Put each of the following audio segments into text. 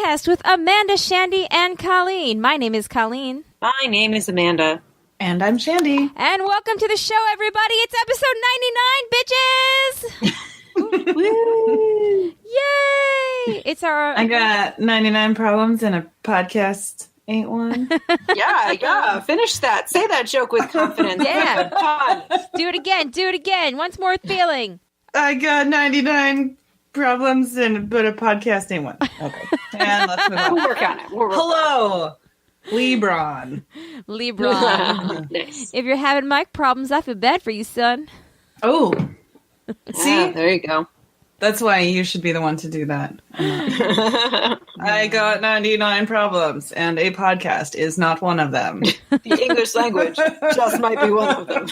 podcast with Amanda, Shandy, and Colleen. My name is Colleen. My name is Amanda. And I'm Shandy. And welcome to the show, everybody. It's episode 99, bitches! Woo! Yay! It's our... I got 99 problems and a podcast ain't one. Yeah. Finish that. Say that joke with confidence. Yeah. Do it again. Once more with feeling. I got 99 problems but a podcast ain't one. Okay. And let's move on. We'll work on it. Hello, Lebron. Nice. If you're having mic problems, I feel bad for you, son. Oh. See? There you go. That's why you should be the one to do that. I got 99 problems, and a podcast is not one of them. The English language just might be one of them.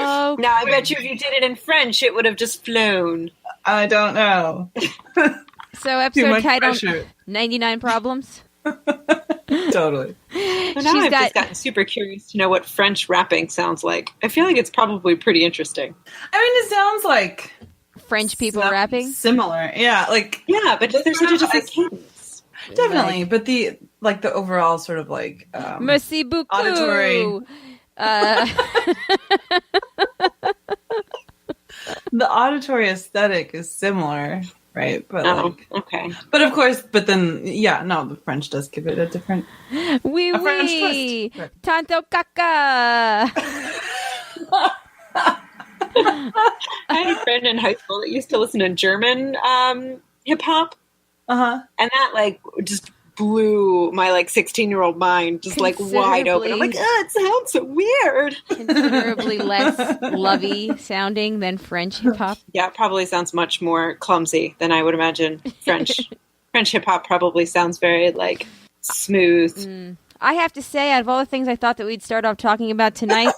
Oh, now, I bet you if you did it in French, it would have just flown. I don't know. So episode title, pressure. 99 Problems? Totally. But now I've just gotten super curious to know what French rapping sounds like. I feel like it's probably pretty interesting. I mean, it sounds like... French people rapping? Similar. Yeah, like... Yeah, but there's such a different cadence. Definitely, but the overall sort of like... Merci beaucoup! Auditory... the auditory aesthetic is similar, right? But okay. But of course, the French does give it a different Oui, French oui. twist. Tanto caca. I had a friend in high school that used to listen to German hip hop, Uh-huh. and that just blew my 16-year-old mind just wide open. I'm like, it sounds so weird. Considerably less lovey sounding than French hip hop. Yeah, it probably sounds much more clumsy than I would imagine. French hip hop probably sounds very smooth. I have to say, out of all the things I thought that we'd start off talking about tonight,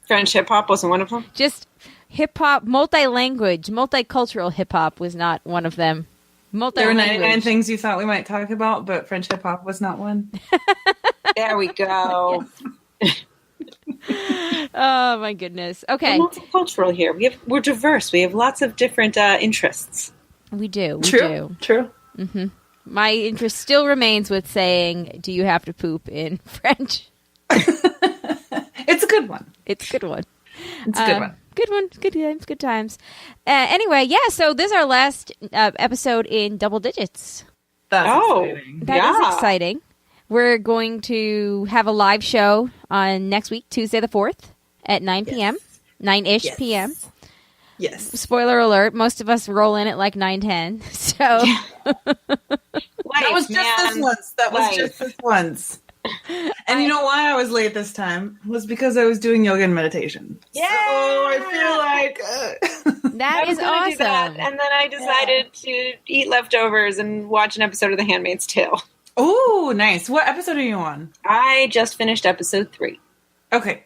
French hip hop wasn't one of them. just hip hop, multi-language, multicultural hip hop was not one of them. There were 99 things you thought we might talk about, but French hip hop was not one. There we go. Oh my goodness. Okay. We're multicultural here. We're diverse. We have lots of different interests. We do. True. Mm-hmm. My interest still remains with saying, do you have to poop in French? It's a good one. It's a good one. It's a good one. Good one. Good times. Anyway, so this is our last episode in double digits. That's exciting. That is exciting. We're going to have a live show on next week, Tuesday the 4th at 9 p.m. 9-ish p.m. Yes. Spoiler alert, most of us roll in at 9:10. So that was just this once. And you know why I was late this time? Was because I was doing yoga and meditation. Yeah, so I feel like that is awesome. Do that, and then I decided to eat leftovers and watch an episode of The Handmaid's Tale. Oh, nice. What episode are you on? I just finished episode 3. Okay.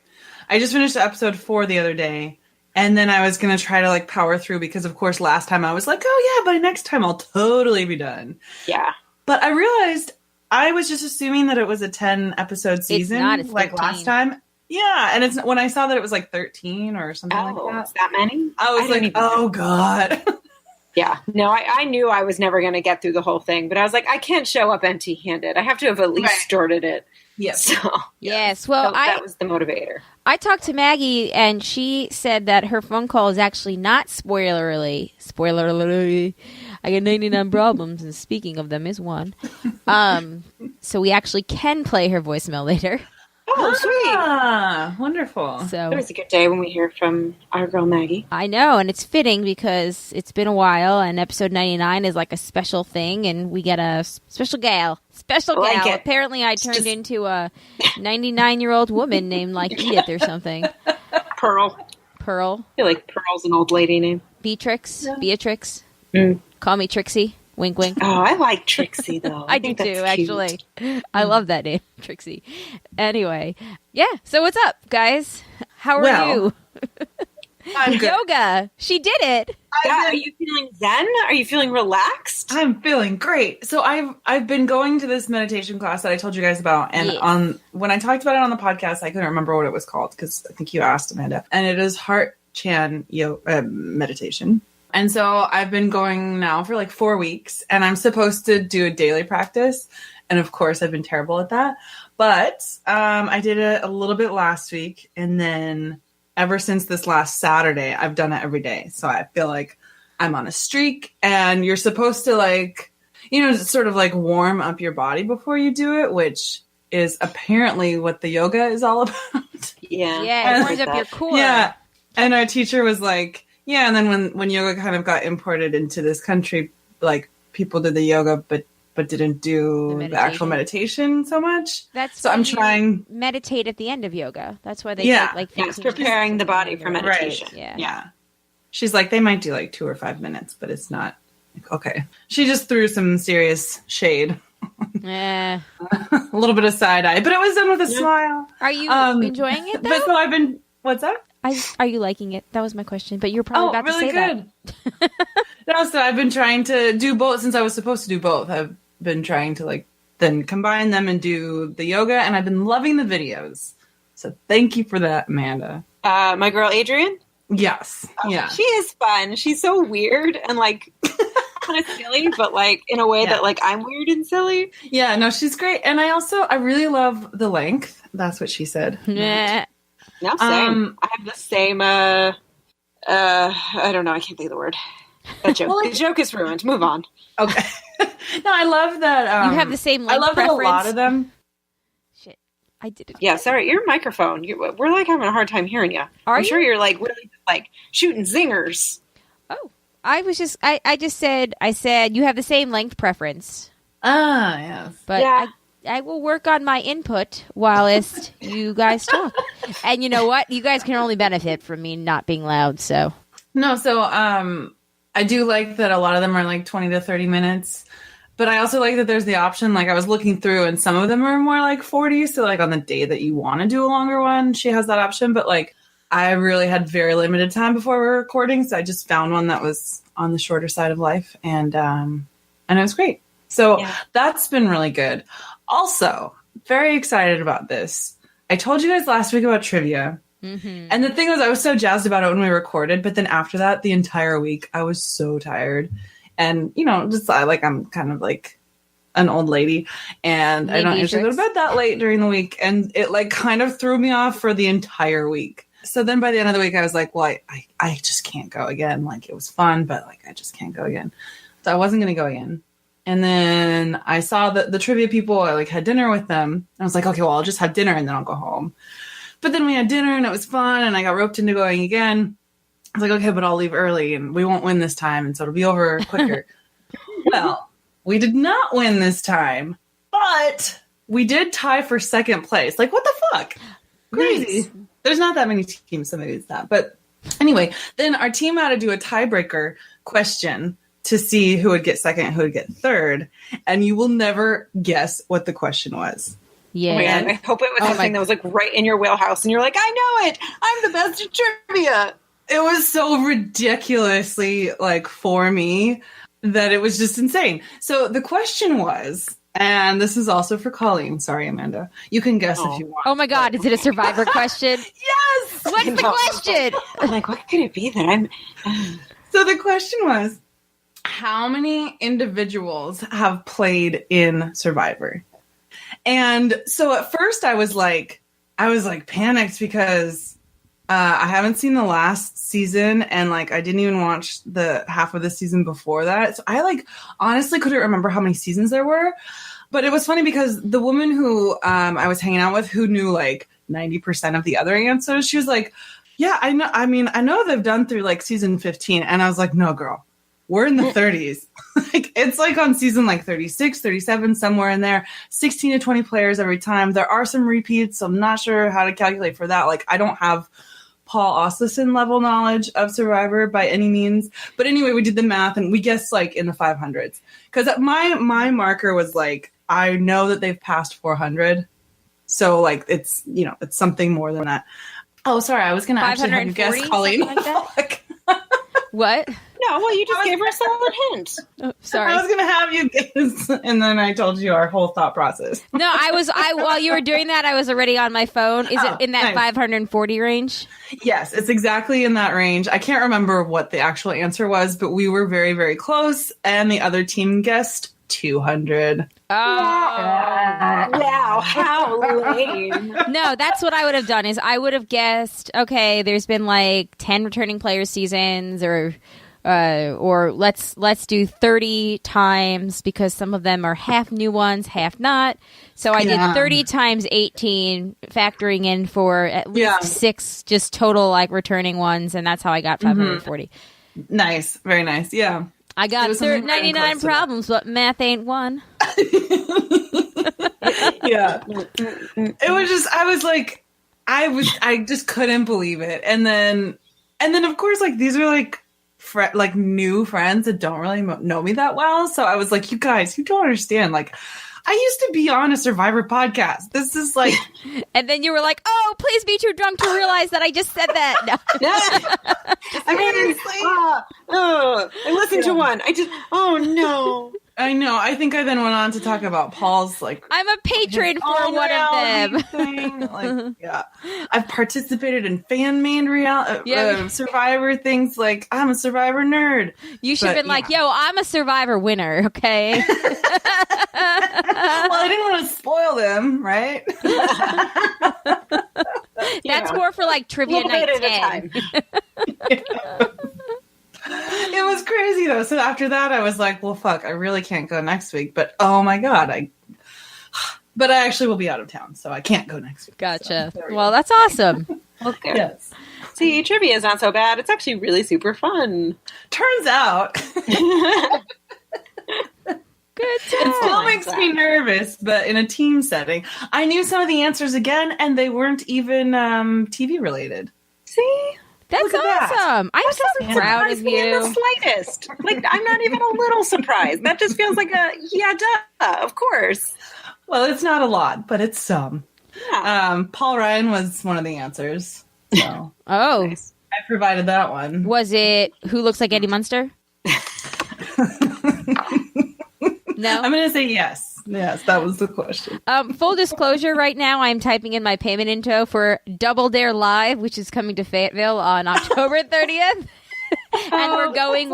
I just finished episode 4 the other day, and then I was going to try to power through because, of course, last time I was like, oh, yeah, by next time I'll totally be done. Yeah. But I realized I was just assuming that it was a 10-episode season, it's not, it's like 13. last time. Yeah, and it's when I saw that it was 13 or something like that. Is that many? I was like, oh, God. Yeah. No, I knew I was never going to get through the whole thing, but I was like, I can't show up empty-handed. I have to have at least started it. Yes. So, yes. Well, that was the motivator. I talked to Maggie, and she said that her phone call is actually not spoiler alert. I got 99 problems, and speaking of them is one. So we actually can play her voicemail later. Oh, sweet. Ah, wonderful. So it was a good day when we hear from our girl Maggie. I know, and it's fitting because it's been a while, and episode 99 is a special thing, and we get a special gal. Apparently I turned into a 99-year-old woman named Edith or something. Pearl. I feel like Pearl's an old lady name. Beatrix. Mm. Call me Trixie. Wink, wink. Oh, I like Trixie, though. I do, too, actually. I love that name, Trixie. Anyway. Yeah, so what's up, guys? How are you? I'm good. Yoga. She did it. Are you feeling zen? Are you feeling relaxed? I'm feeling great. So I've been going to this meditation class that I told you guys about, and when I talked about it on the podcast, I couldn't remember what it was called because I think you asked, Amanda. And it is Heart Chan meditation. And so I've been going now for like 4 weeks, and I'm supposed to do a daily practice. And of course, I've been terrible at that. But I did it a little bit last week. And then ever since this last Saturday, I've done it every day. So I feel like I'm on a streak. And you're supposed to like, sort of like warm up your body before you do it, which is apparently what the yoga is all about. Yeah, it warms up your core. Yeah. And our teacher was like, yeah. And then when yoga kind of got imported into this country, like people did the yoga, but didn't do the actual meditation so much. So I'm trying meditate at the end of yoga. That's why they take like 15 it's preparing the body for meditation. Right. Yeah. She's like, they might do like 2 or 5 minutes, but it's not like, okay. She just threw some serious shade. Yeah. A little bit of side eye, but it was done with a smile. Are you enjoying it though? But so I've been, what's that? Are you liking it? That was my question, but you're probably about really to say good. that. No, so I've been trying to do both since I was supposed to do both. I've been trying to like then combine them and do the yoga, and I've been loving the videos. So thank you for that, Amanda. My girl Adrian? Yes. Yeah. She is fun. She's so weird and like kind of silly, but like in a way that like I'm weird and silly. Yeah, no, she's great. And I really love the length. That's what she said. Yeah. No, same. I have the same I don't know, I can't think of the word. That joke. The joke is ruined. Move on. Okay. No, I love that you have the same length I love preference. that a lot of them. Shit. I did it. Yeah, sorry, your microphone. We're like having a hard time hearing you. I'm sure you're like really like shooting zingers. Oh. I just said you have the same length preference. Ah, yes. But yeah. I will work on my input whilst you guys talk. And you know what? You guys can only benefit from me not being loud, so. No, so I do like that a lot of them are like 20 to 30 minutes. But I also like that there's the option, like I was looking through and some of them are more like 40. So like on the day that you want to do a longer one, she has that option. But like I really had very limited time before we were recording. So I just found one that was on the shorter side of life. And it was great. So that's been really good. Also, very excited about this. I told you guys last week about trivia. Mm-hmm. And the thing was, I was so jazzed about it when we recorded. But then after that, the entire week, I was so tired. And, just I'm kind of like an old lady. And I don't usually go to bed that late during the week. And it like kind of threw me off for the entire week. So then by the end of the week, I was like, well, I just can't go again. Like it was fun, but like I just can't go again. So I wasn't going to go again. And then I saw the trivia people. I like had dinner with them. I was like, okay, well, I'll just have dinner and then I'll go home. But then we had dinner and it was fun. And I got roped into going again. I was like, okay, but I'll leave early and we won't win this time. And so it'll be over quicker. Well, we did not win this time, but we did tie for second place. Like, what the fuck? Crazy. Nice. There's not that many teams, so maybe it's that. But anyway, then our team had to do a tiebreaker question to see who would get second, who would get third. And you will never guess what the question was. Yeah. Oh my God, I hope it was something that was like right in your wheelhouse. And you're like, I know it. I'm the best at trivia. It was so ridiculously like for me that it was just insane. So the question was, and this is also for Colleen. Sorry, Amanda. You can guess if you want. Oh my God. Is it a Survivor question? Yes. What's the question? I'm like, what could it be that I'm... So the question was, how many individuals have played in Survivor? And so at first I was like panicked because I haven't seen the last season and like I didn't even watch the half of the season before that. So I like honestly couldn't remember how many seasons there were. But it was funny because the woman who I was hanging out with who knew like 90% of the other answers, she was like, yeah, I know. I mean, I know they've done through like season 15. And I was like, no, girl. We're in the 30s. Like it's like on season like 36, 37, somewhere in there. 16 to 20 players every time. There are some repeats, so I'm not sure how to calculate for that. Like I don't have Paul Osleson level knowledge of Survivor by any means. But anyway, we did the math and we guessed like in the 500s. Because my marker was like, I know that they've passed 400. So like it's, it's something more than that. Oh, sorry. I was going to actually have you guess, Colleen. Like that? What? No, well, you just gave her a solid hint. Oh, sorry. I was going to have you guess, and then I told you our whole thought process. No, while you were doing that, I was already on my phone. Is it in that nice. 540 range? Yes, it's exactly in that range. I can't remember what the actual answer was, but we were very, very close, and the other team guessed 200. Oh. Wow, how lame. No, that's what I would have done is I would have guessed, okay, there's been like 10 returning player seasons or let's do 30 times because some of them are half new ones, half not. So I did 30 times 18, factoring in for at least 6 just total like returning ones, and that's how I got 540. Nice. Very nice. Yeah. I got 99 problems, but math ain't one. Yeah. It was just, I just couldn't believe it. And then of course, like, these are like new friends that don't really know me that well. So I was like, you guys, you don't understand. Like, I used to be on a Survivor podcast. This is like... And then you were like, oh, please be too drunk to realize that I just said that. No. I mean, I listened to one. Oh, no. I know. I think I then went on to talk about Paul's, like... I'm a patron for one of them. Thing. Like, yeah. I've participated in fan-made Survivor things. Like, I'm a Survivor nerd. You should have been like, yo, I'm a Survivor winner, okay? Well, I didn't want to spoil them, right? That's more for, like, trivia night 10. It was crazy though. So after that, I was like, "Well, fuck, I really can't go next week." But oh my god, I actually will be out of town, so I can't go next week. Gotcha. So, well, that's awesome. Okay. Yes. See, trivia is not so bad. It's actually really super fun. Turns out, good time. it still makes me nervous, but in a team setting, I knew some of the answers again, and they weren't even TV related. See. That's awesome. I'm so proud of you. In the slightest. Like, I'm not even a little surprised. That just feels like duh, of course. Well, it's not a lot, but it's some. Yeah. Paul Ryan was one of the answers. So Oh. Nice. I provided that one. Was it Who Looks Like Eddie Munster? No? I'm going to say yes. Yes, that was the question. Full disclosure, right now I'm typing in my payment info for Double Dare Live, which is coming to Fayetteville on October 30th. And we're going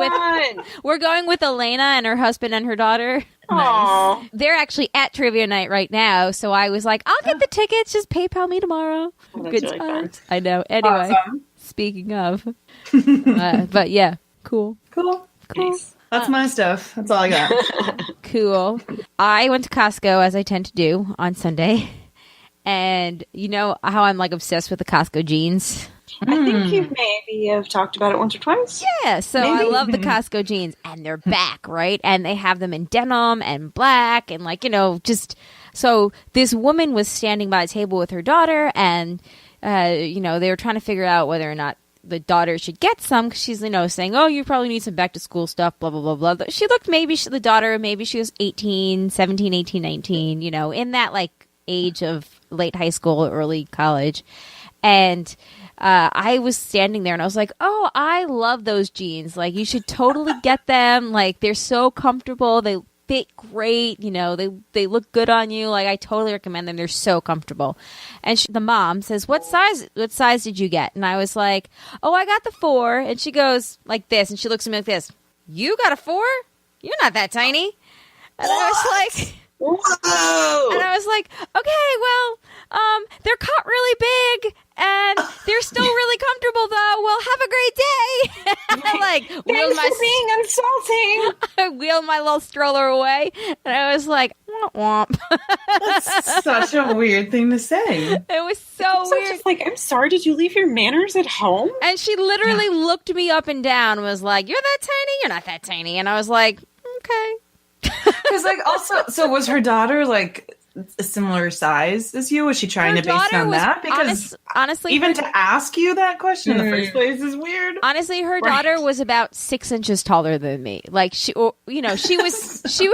with Elena and her husband and her daughter. Nice. They're actually at trivia night right now, so I was like, I'll get the tickets, just PayPal me tomorrow. Oh, that's Good really times. fun. I know. Anyway, Awesome. speaking of. But yeah, cool. Nice. That's my stuff. That's all I got. Cool. I went to Costco, as I tend to do, on Sunday. And you know how I'm like obsessed with the Costco jeans? I think you maybe have talked about it once or twice. Yeah, so I love the Costco jeans. And they're back, right? And they have them in denim and black and like, just... So this woman was standing by a table with her daughter and, they were trying to figure out whether or not the daughter should get some because she's, saying, oh, you probably need some back to school stuff, blah, blah, blah, blah. She looked the daughter, maybe she was 17, 18, 19, in that like age of late high school, early college. And I was standing there and I was like, oh, I love those jeans. Like, you should totally get them. Like, they're so comfortable. They fit great. They look good on you. Like, I totally recommend them. They're so comfortable. And the mom says, what size did you get? And I was like, oh, I got the 4. And she goes like this. And she looks at me like this. You got a 4? You're not that tiny. And I was like... Whoa! And I was like, okay, well, they're cut really big, and they're still really comfortable, though. Well, have a great day. And I Thanks for being insulting. I wheeled my little stroller away, and I was like, womp womp. That's such a weird thing to say. It was so weird. Just like, I'm sorry, did you leave your manners at home? And she literally looked me up and down and was like, you're that tiny? You're not that tiny. And I was like, okay. Because so was her daughter like a similar size as you? Was she trying to base it on that? Because honestly, even to ask you that question in the first place is weird. Honestly, her daughter was about 6 inches taller than me. Like she was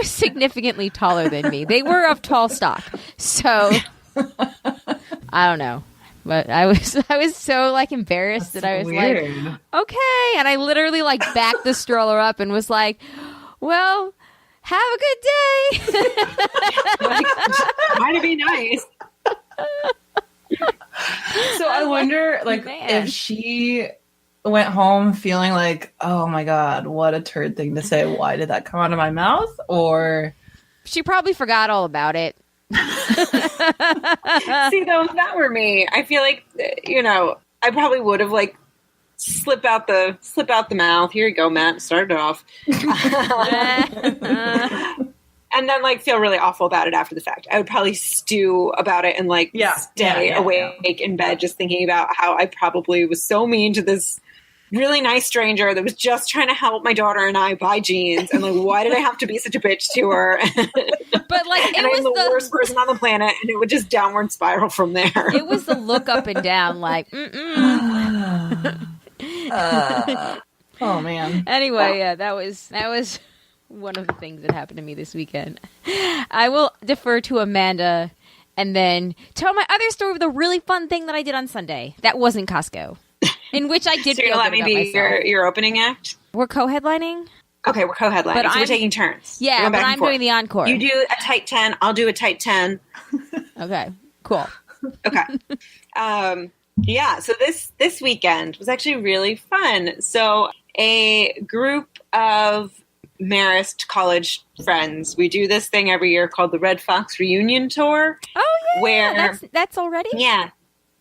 significantly taller than me. They were of tall stock, so I don't know. But I was so like embarrassed That's that I was weird. like, okay. And I literally like backed the stroller up and was like, well, have a good day. Might be nice. So I wonder, like, if she went home feeling like, oh my God, what a turd thing to say. Why did that come out of my mouth? Or she probably forgot all about it. See, though, if that were me, I feel like, I probably would have like slip out the mouth. Here you go, Matt. Start it off. And then like feel really awful about it after the fact. I would probably stew about it and like stay awake in bed just thinking about how I probably was so mean to this really nice stranger that was just trying to help my daughter and I buy jeans. And like, why did I have to be such a bitch to her? But like, and I'm the worst person on the planet, and it would just downward spiral from there. It was the look up and down, like, oh man. Anyway, yeah, that was one of the things that happened to me this weekend. I will defer to Amanda and then tell my other story of the really fun thing that I did on Sunday. That wasn't Costco, in which I did. So feel let good me about be myself. your opening act. We're co-headlining. Okay, we're co-headlining. But so we're taking turns. Yeah, but I'm doing the encore. You do a tight 10. I'll do a tight 10. Okay, cool. Okay. Yeah, so this weekend was actually really fun. So a group of Marist college friends, we do this thing every year called the Red Fox Reunion Tour. Oh yeah, where that's already? Yeah.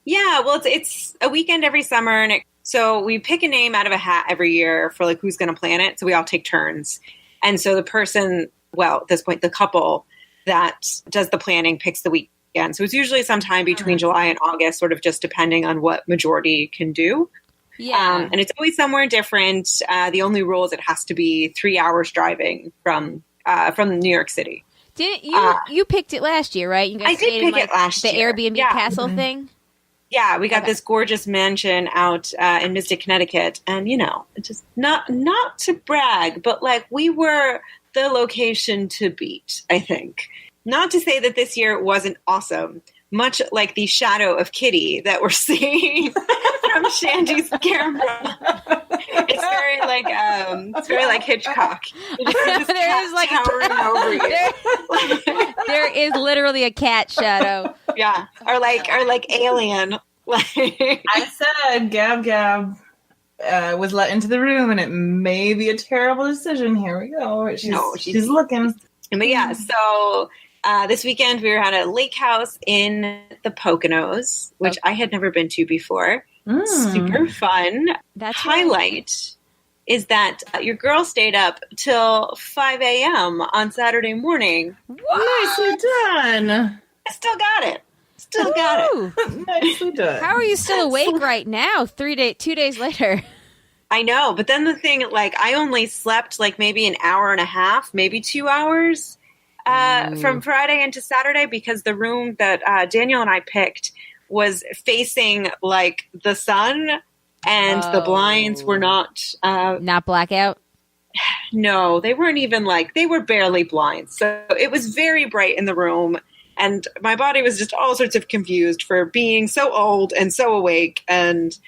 Well, it's a weekend every summer, and so we pick a name out of a hat every year for like who's going to plan it. So we all take turns, and so the person, well, at this point, the couple that does the planning picks the weekend. So it's usually sometime between July and August, sort of just depending on what majority can do. Yeah. And it's always somewhere different. The only rule is it has to be 3 hours driving from New York City. Didn't you picked it last year, right? You guys I did pick it last year. The Airbnb castle thing. Yeah, we got this gorgeous mansion out in Mystic, Connecticut, and just not to brag, but like we were the location to beat. I think. Not to say that this year wasn't awesome. Much like the shadow of Kitty that we're seeing from Shandy's camera. It's very like Hitchcock. There is like towering over you. There is literally a cat shadow. Yeah, or like Alien. I said Gab was let into the room, and it may be a terrible decision. Here we go. She's looking. But yeah, so. This weekend we were at a lake house in the Poconos, which I had never been to before. Super fun. That's highlight is that your girl stayed up till 5 a.m. on Saturday morning. What? Nicely done. I still got it. Nicely done. How are you still awake right now? 2 days later. I know, but then the thing, like, I only slept like maybe an hour and a half, maybe 2 hours. From Friday into Saturday, because the room that Daniel and I picked was facing like the sun, and the blinds were not blackout. No, they weren't even they were barely blinds. So it was very bright in the room, and my body was just all sorts of confused for being so old and so awake. And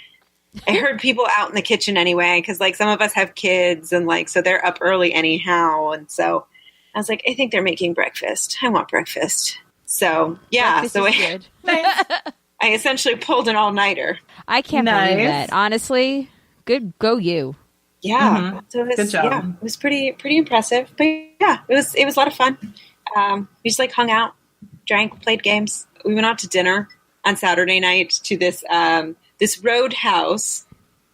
I heard people out in the kitchen anyway, because like some of us have kids, and like so they're up early anyhow, and so. I was like, I think they're making breakfast. I want breakfast. So, yeah. Breakfast is good. I essentially pulled an all-nighter. I can't believe that. Honestly, good. Go you. Yeah. Mm-hmm. So it was, good job. Yeah, it was pretty impressive. But yeah, it was a lot of fun. We just hung out, drank, played games. We went out to dinner on Saturday night to this roadhouse,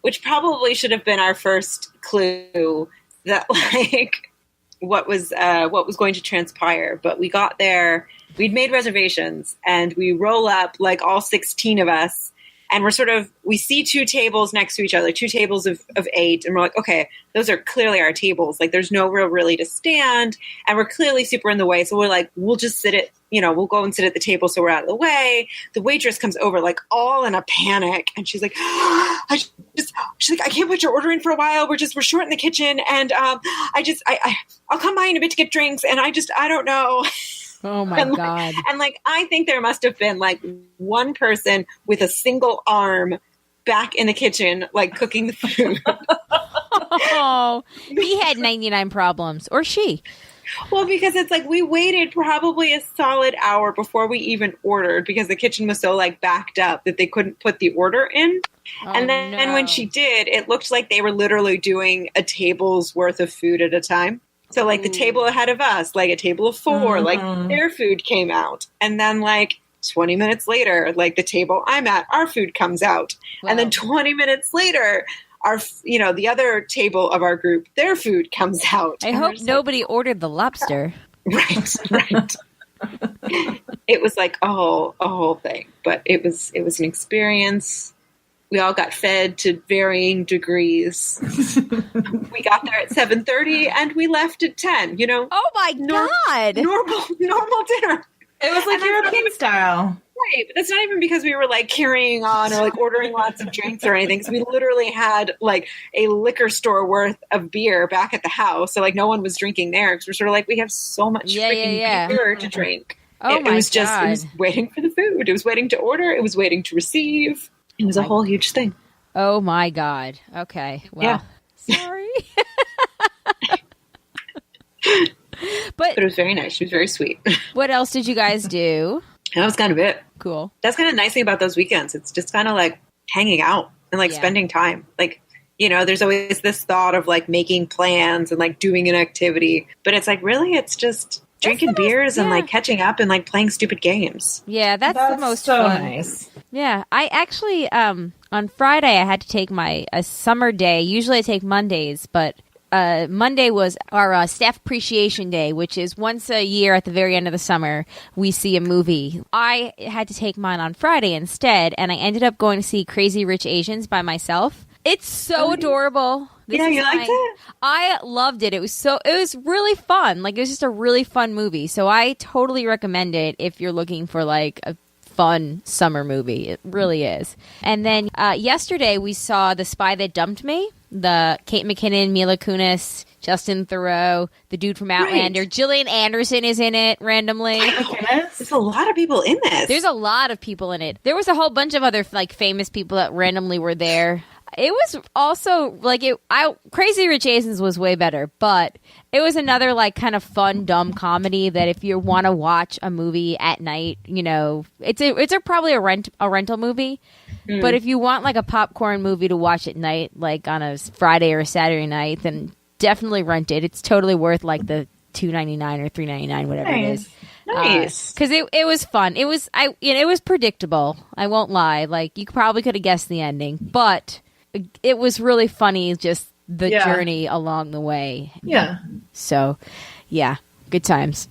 which probably should have been our first clue that what was going to transpire. But we got there, we'd made reservations, and we roll up like all 16 of us, and we see two tables next to each other, two tables of 8, and we're like, okay, those are clearly our tables. Like there's no real really to stand, and we're clearly super in the way. So we're like, we'll just sit we'll go and sit at the table so we're out of the way. The waitress comes over like all in a panic, and she's like, she's like, I can't put your order in for a while. We're short in the kitchen, and I'll come by in a bit to get drinks, and I don't know. Oh my God. And like, I think there must have been like one person with a single arm back in the kitchen, like cooking the food. Oh, he had 99 problems, or she. Well, because it's like we waited probably a solid hour before we even ordered because the kitchen was so like backed up that they couldn't put the order in. Oh, and then when she did, it looked like they were literally doing a table's worth of food at a time. So like the table ahead of us, like a table of four, like their food came out. And then like 20 minutes later, like the table I'm at, our food comes out. Wow. And then 20 minutes later, the other table of our group, their food comes out. I hope nobody ordered the lobster. Right. It was like a whole thing, but it was an experience. We all got fed to varying degrees. We got there at 7:30 and we left at 10. Oh my God! Normal dinner. It was like European style. Right, but that's not even because we were like carrying on or like ordering lots of drinks or anything. So we literally had like a liquor store worth of beer back at the house. So like no one was drinking there because we're sort of like we have so much freaking beer to drink. Oh my God! God. It was waiting for the food. It was waiting to order. It was waiting to receive. It was a whole huge thing. Oh my God. Okay. Well, sorry. But it was very nice. She was very sweet. What else did you guys do? That was kind of it. Cool. That's kind of nice thing about those weekends. It's just kind of like hanging out and like spending time. Like, there's always this thought of like making plans and like doing an activity, but it's like, really, it's just drinking beers and like catching up and like playing stupid games. Yeah, that's the most so fun. nice. Yeah, I actually on Friday I had to take a summer day. Usually I take Mondays, but Monday was our staff appreciation day, which is once a year at the very end of the summer, we see a movie. I had to take mine on Friday instead, and I ended up going to see Crazy Rich Asians by myself. It's so adorable. You liked it? I loved it. It was really fun. Like, it was just a really fun movie. So I totally recommend it if you're looking for like a fun summer movie. It really is. And then yesterday we saw The Spy That Dumped Me. The Kate McKinnon, Mila Kunis, Justin Theroux, the dude from Outlander. Right. Gillian Anderson is in it randomly. There's a lot of people in this. There's a lot of people in it. There was a whole bunch of other like famous people that randomly were there. It was also like Crazy Rich Asians was way better, but it was another like kind of fun, dumb comedy that if you want to watch a movie at night, it's probably a rental movie. But if you want like a popcorn movie to watch at night, like on a Friday or a Saturday night, then definitely rent it. It's totally worth like the $2.99 or $3.99, whatever it is. Nice, because it was fun. It was predictable. I won't lie. Like you probably could have guessed the ending, but it was really funny. Just the journey along the way. Yeah. So, yeah, good times.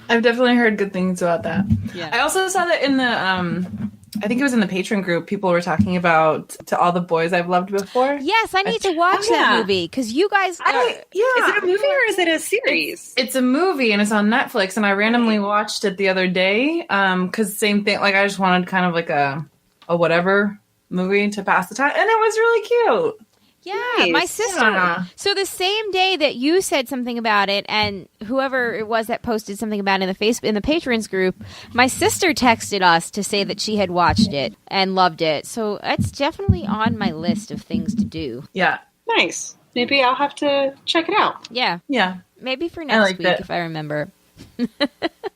I've definitely heard good things about that. Yeah. I also saw that in the I think it was in the patron group. People were talking about To All the Boys I've Loved Before. Yes, I need to watch that movie because you guys. Is it a movie or is it a series? It's a movie and it's on Netflix. And I randomly watched it the other day because same thing. Like I just wanted kind of like a whatever movie to pass the time, and it was really cute. Yeah, nice. My sister. Yeah. So the same day that you said something about it, and whoever it was that posted something about it in the patrons group, my sister texted us to say that she had watched it and loved it. So it's definitely on my list of things to do. Yeah, nice. Maybe I'll have to check it out. Yeah, maybe for next week if I remember.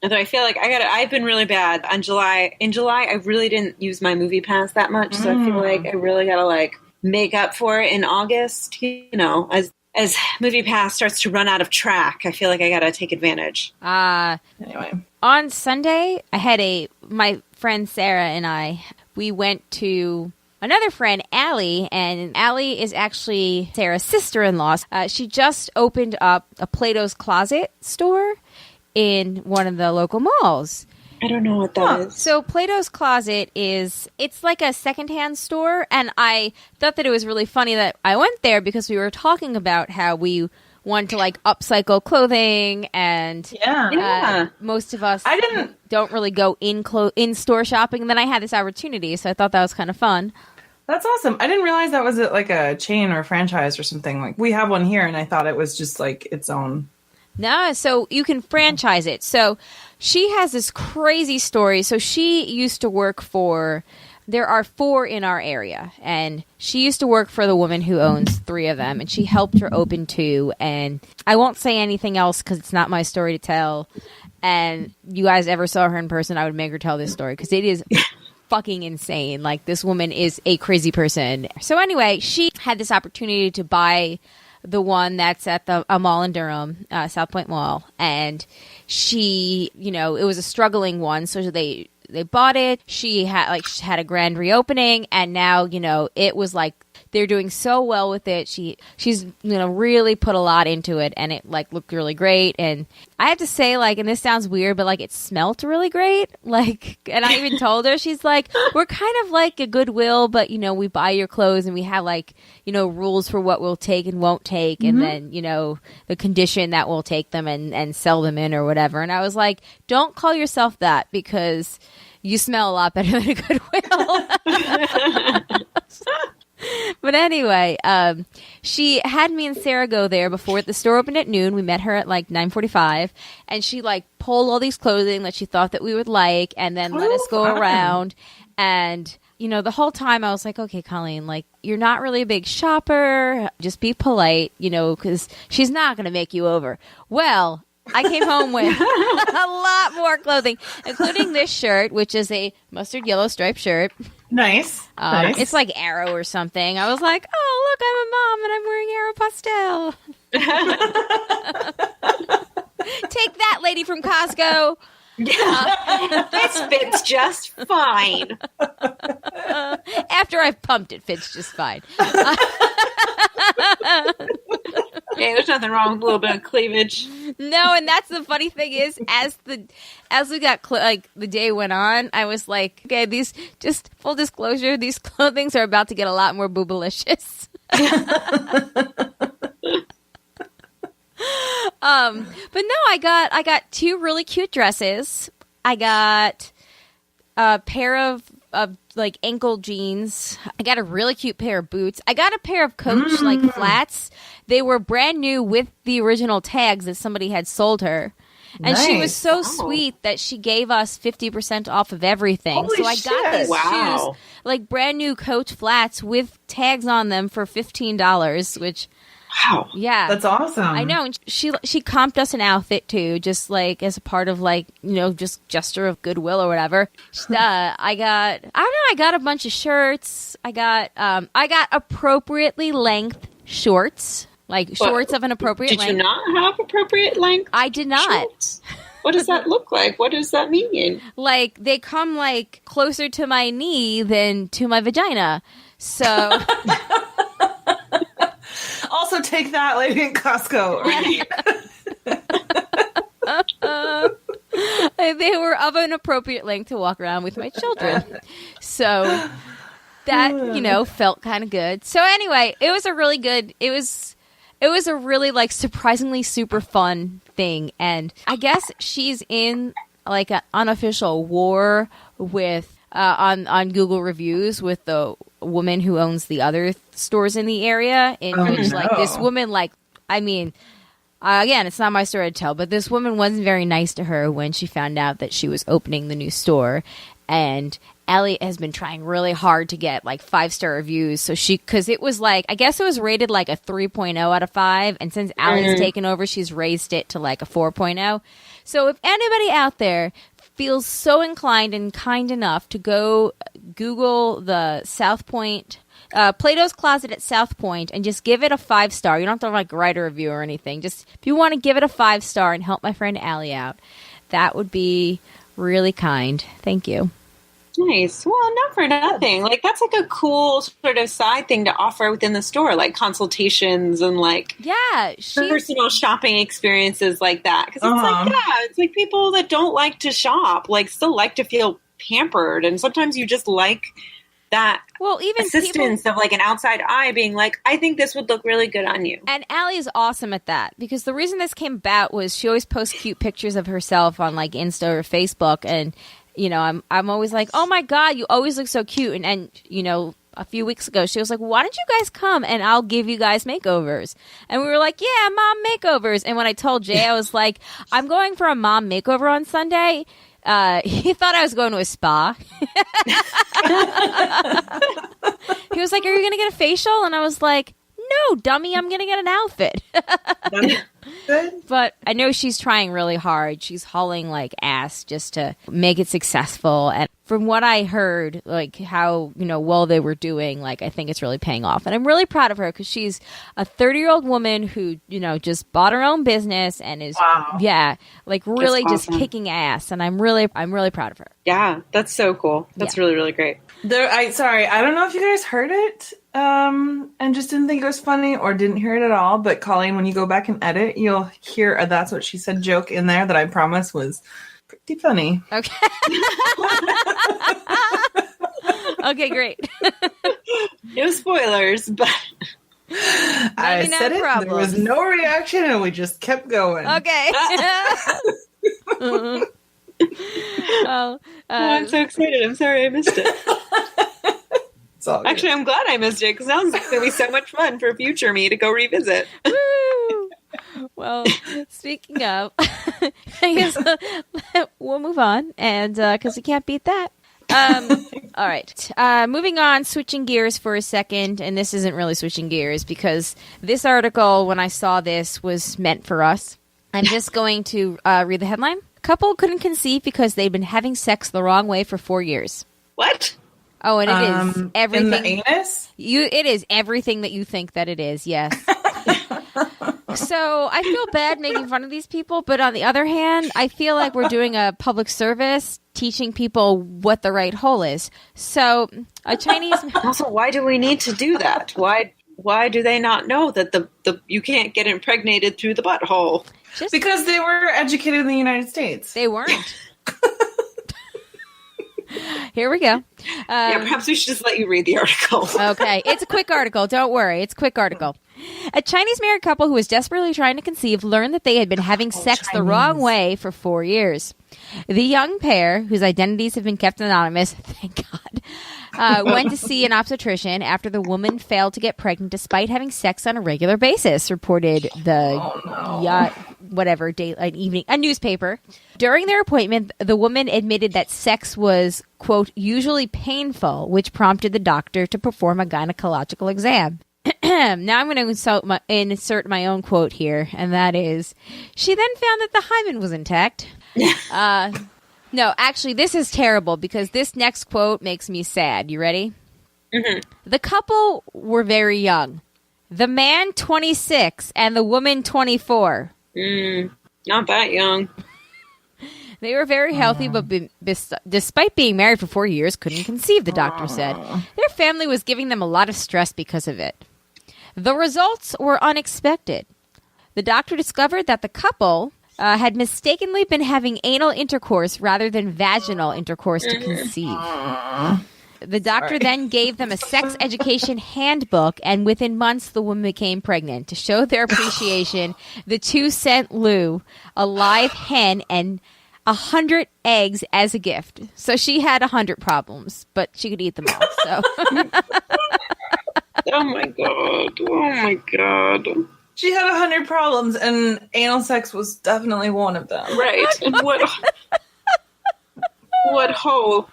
Although I feel like I've been really bad in July. I really didn't use my movie pass that much, so I feel like I really gotta like make up for it in August. As movie pass starts to run out of track, I feel like I gotta take advantage. Anyway, on Sunday, I had my friend Sarah and we went to another friend, Allie, and Allie is actually Sarah's sister-in-law. She just opened up a Plato's Closet store in one of the local malls. I don't know what that is. So Plato's Closet it's like a secondhand store, and I thought that it was really funny that I went there because we were talking about how we want to like upcycle clothing, and most of us don't really go in store shopping. And then I had this opportunity, so I thought that was kind of fun. That's awesome. I didn't realize that was like a chain or franchise or something. Like we have one here, and I thought it was just like its own. No, so you can franchise it. So she has this crazy story. So she used to work for, there are 4 in our area, and she used to work for the woman who owns 3 of them, and she helped her open 2. And I won't say anything else because it's not my story to tell. And you guys ever saw her in person, I would make her tell this story because it is fucking insane. Like, this woman is a crazy person. So anyway, she had this opportunity to buy the one that's at a mall in Durham, South Point Mall, and she, you know, it was a struggling one, so they bought it. She had a grand reopening, and now, you know, it was like they're doing so well with it. She's, you know, really put a lot into it, and it like looked really great. And I have to say, like, and this sounds weird, but like it smelt really great. Like, and I even told her, she's like, we're kind of like a Goodwill, but you know, we buy your clothes and we have like, you know, rules for what we'll take and won't take, and then, you know, the condition that we'll take them and sell them in or whatever. And I was like, don't call yourself that because you smell a lot better than a Goodwill. But anyway, she had me and Sarah go there before the store opened at noon. We met her at like 9:45, and she like pulled all these clothing that she thought that we would like, and then let us go around. And you know, the whole time I was like, okay, Colleen, like, you're not really a big shopper. Just be polite, you know, because she's not going to make you over. Well, I came home with a lot more clothing, including this shirt, which is a mustard yellow striped shirt. Nice. It's like Arrow or something. I was like, oh, look, I'm a mom and I'm wearing Arrow pastel. Take that, lady from Costco. Yeah. This fits just fine. After I've pumped, it fits just fine. Yeah, there's nothing wrong with a little bit of cleavage. No, and that's the funny thing is, as we got the day went on, I was like, okay, these, just full disclosure, these clothings are about to get a lot more boobalicious. But no, I got 2 really cute dresses. I got a pair of like ankle jeans. I got a really cute pair of boots. I got a pair of Coach like flats. They were brand new with the original tags that somebody had sold her. And she was so sweet that she gave us 50% off of everything. Holy so I got these shoes, like brand new Coach flats with tags on them for $15, which wow. Yeah. That's awesome. I know. And she comped us an outfit too, just like as a part of like, you know, just gesture of goodwill or whatever. I got a bunch of shirts. I got appropriately length shorts, like shorts of an appropriate length. Did you not have appropriate length? I did not. Shorts? What does that look like? What does that mean? Like they come like closer to my knee than to my vagina. So also take that, lady in Costco. They were of an appropriate length to walk around with my children. So that, you know, felt kind of good. So anyway, it was a really like surprisingly super fun thing. And I guess she's in like an unofficial war with on Google reviews with the woman who owns the other stores in the area, in which like this woman, like, I mean, again, it's not my story to tell, but this woman wasn't very nice to her when she found out that she was opening the new store. And Allie has been trying really hard to get like 5-star reviews. So because it was like, I guess it was rated like a 3.0 out of 5. And since Allie's taken over, she's raised it to like a 4.0. So if anybody out there feels so inclined and kind enough to go Google the South Point, Plato's Closet at South Point, and just give it a 5-star. You don't have to like write a review or anything. Just if you want to give it a 5-star and help my friend Allie out, that would be really kind. Thank you. Nice. Well, not for nothing. Like that's like a cool sort of side thing to offer within the store, like consultations and like personal shopping experiences like that. Because it's like it's like people that don't like to shop like still like to feel pampered, and sometimes you just like that. Well, even assistance of like an outside eye being like, I think this would look really good on you. And Allie is awesome at that, because the reason this came about was she always posts cute pictures of herself on like Insta or Facebook, and you know, I'm always like, oh my God, you always look so cute. And you know, a few weeks ago. She was like, why don't you guys come and I'll give you guys makeovers? And we were like, yeah, mom makeovers. And when I told Jay, I was like, I'm going for a mom makeover on Sunday. He thought I was going to a spa. He was like, are you going to get a facial? And I was like, no, dummy, I'm going to get an outfit. But I know she's trying really hard. She's hauling like ass just to make it successful. And from what I heard, like how, well they were doing, like I think it's really paying off. And I'm really proud of her because she's a 30-year-old woman who, just bought her own business and is, like really just kicking ass. And I'm really proud of her. Yeah, that's so cool. That's really, really great. Sorry, I don't know if you guys heard it and just didn't think it was funny or didn't hear it at all. But Colleen, when you go back and edit, you'll hear a "that's what she said" joke in there that I promise was pretty funny. Okay. Okay, great. No spoilers, but I said it. There was no reaction, and we just kept going. Okay. I'm so excited. I'm sorry I missed it. Actually, I'm glad I missed it because now it's going to be so much fun for future me to go revisit. Woo! Well, speaking of, I guess we'll move on, and because we can't beat that. All right. Moving on, switching gears for a second, and this isn't really switching gears because this article, when I saw this, was meant for us. I'm just going to read the headline. Couple couldn't conceive because they'd been having sex the wrong way for 4 years. What? Oh, and it is everything. In the anus? It is everything that you think that it is, yes. So I feel bad making fun of these people, but on the other hand, I feel like we're doing a public service teaching people what the right hole is. So a Chinese... Also, why do we need to do that? Why do they not know that the you can't get impregnated through the butthole? Because they were educated in the United States. They weren't. Here we go. Yeah, perhaps we should just let you read the article. Okay. It's a quick article. Don't worry. It's a quick article. A Chinese married couple who was desperately trying to conceive learned that they had been having sex the wrong way for 4 years. The young pair, whose identities have been kept anonymous, thank God, went to see an obstetrician after the woman failed to get pregnant despite having sex on a regular basis, reported the a newspaper. During their appointment, the woman admitted that sex was, quote, usually painful, which prompted the doctor to perform a gynecological exam. Now I'm going to insert my own quote here, and that is, she then found that the hymen was intact. No, actually, this is terrible because this next quote makes me sad. You ready? Mm-hmm. The couple were very young. The man 26 and the woman 24. Not that young. They were very healthy, but despite being married for 4 years, couldn't conceive, the doctor said. Their family was giving them a lot of stress because of it. The results were unexpected. The doctor discovered that the couple had mistakenly been having anal intercourse rather than vaginal intercourse to conceive. The doctor then gave them a sex education handbook, and within months, the woman became pregnant. To show their appreciation, the two sent Lou a live hen and 100 eggs as a gift. So she had 100 problems, but she could eat them all. So. Oh my god! Oh my god! She had 100 problems, and anal sex was definitely one of them. Right? And what hole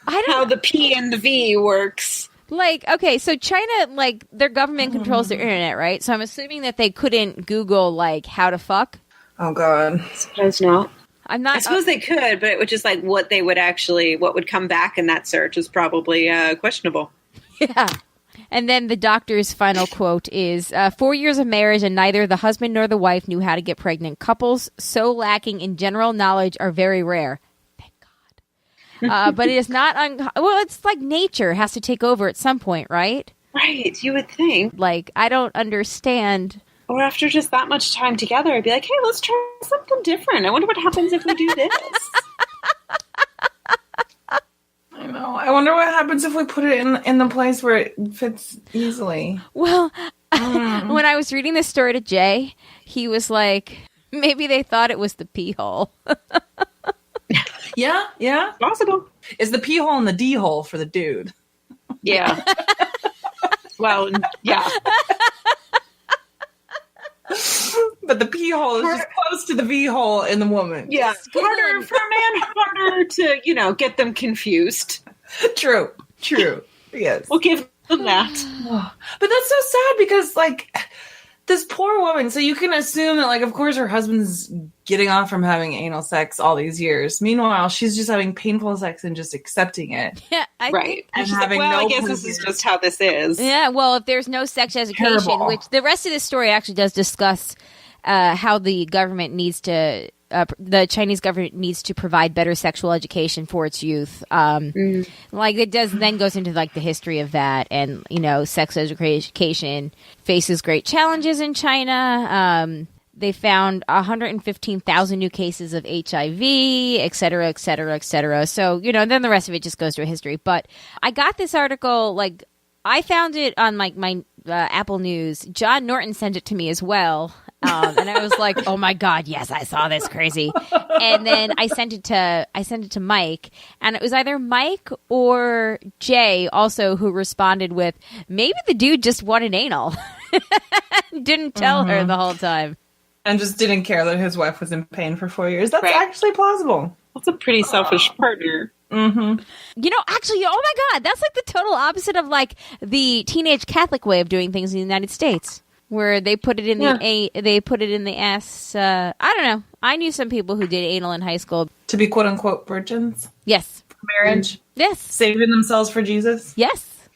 how the P and the V works? Like, okay, so China, like, their government controls their internet, right? So I'm assuming that they couldn't Google, like, how to fuck. Oh god! I suppose not. I suppose they could, but it would just like what would come back in that search is probably questionable. Yeah. And then the doctor's final quote is, 4 years of marriage and neither the husband nor the wife knew how to get pregnant. Couples so lacking in general knowledge are very rare. Thank God. But it is not, well, it's like nature has to take over at some point, right? Right, you would think. Like, I don't understand. Or after just that much time together, I'd be like, hey, let's try something different. I wonder what happens if we do this. I know. I wonder what happens if we put it in the place where it fits easily. Well, when I was reading this story to Jay, he was like, maybe they thought it was the pee hole. Yeah. Possible. Is the pee hole in the D hole for the dude? Yeah. Well, yeah. But the pee hole is just close to the V hole in the woman. Yeah. Harder for a man, harder to, get them confused. True. Yes. We'll give them that. But that's so sad because, this poor woman, so you can assume that, of course her husband's getting off from having anal sex all these years. Meanwhile, she's just having painful sex and just accepting it. Yeah, right. And she's having I no guess this is just how this is. Yeah, well, if there's no sex education, Terrible. which the rest of this story actually does discuss how the government needs to, the Chinese government needs to provide better sexual education for its youth. It does then goes into the history of that, and sex education faces great challenges in China. They found 115,000 new cases of HIV, et cetera, et cetera, et cetera. So then the rest of it just goes to a history. But I got this article I found it on my Apple News. John Norton sent it to me as well. And I was like, "Oh my God, yes, I saw this crazy." And then I sent it to Mike, and it was either Mike or Jay also who responded with, "Maybe the dude just wanted anal." Didn't tell her the whole time, and just didn't care that his wife was in pain for 4 years. That's actually plausible. That's a pretty selfish partner. Mm-hmm. Actually, oh my God, that's the total opposite of the teenage Catholic way of doing things in the United States. Where they put it in the ass. I don't know. I knew some people who did anal in high school to be quote unquote virgins. Yes. For marriage. Yes. Saving themselves for Jesus. Yes.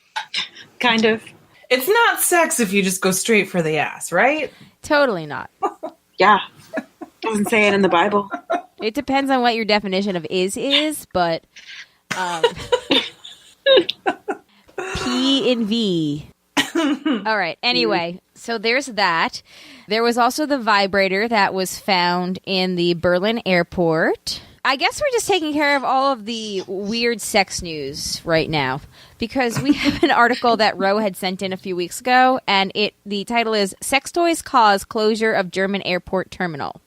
Kind of. It's not sex if you just go straight for the ass, right? Totally not. Yeah. Doesn't say it in the Bible. It depends on what your definition of is, but P and V. All right. Anyway, so there's that. There was also the vibrator that was found in the Berlin airport. I guess we're just taking care of all of the weird sex news right now because we have an article that Ro had sent in a few weeks ago, and the title is "Sex Toys Cause Closure of German Airport Terminal."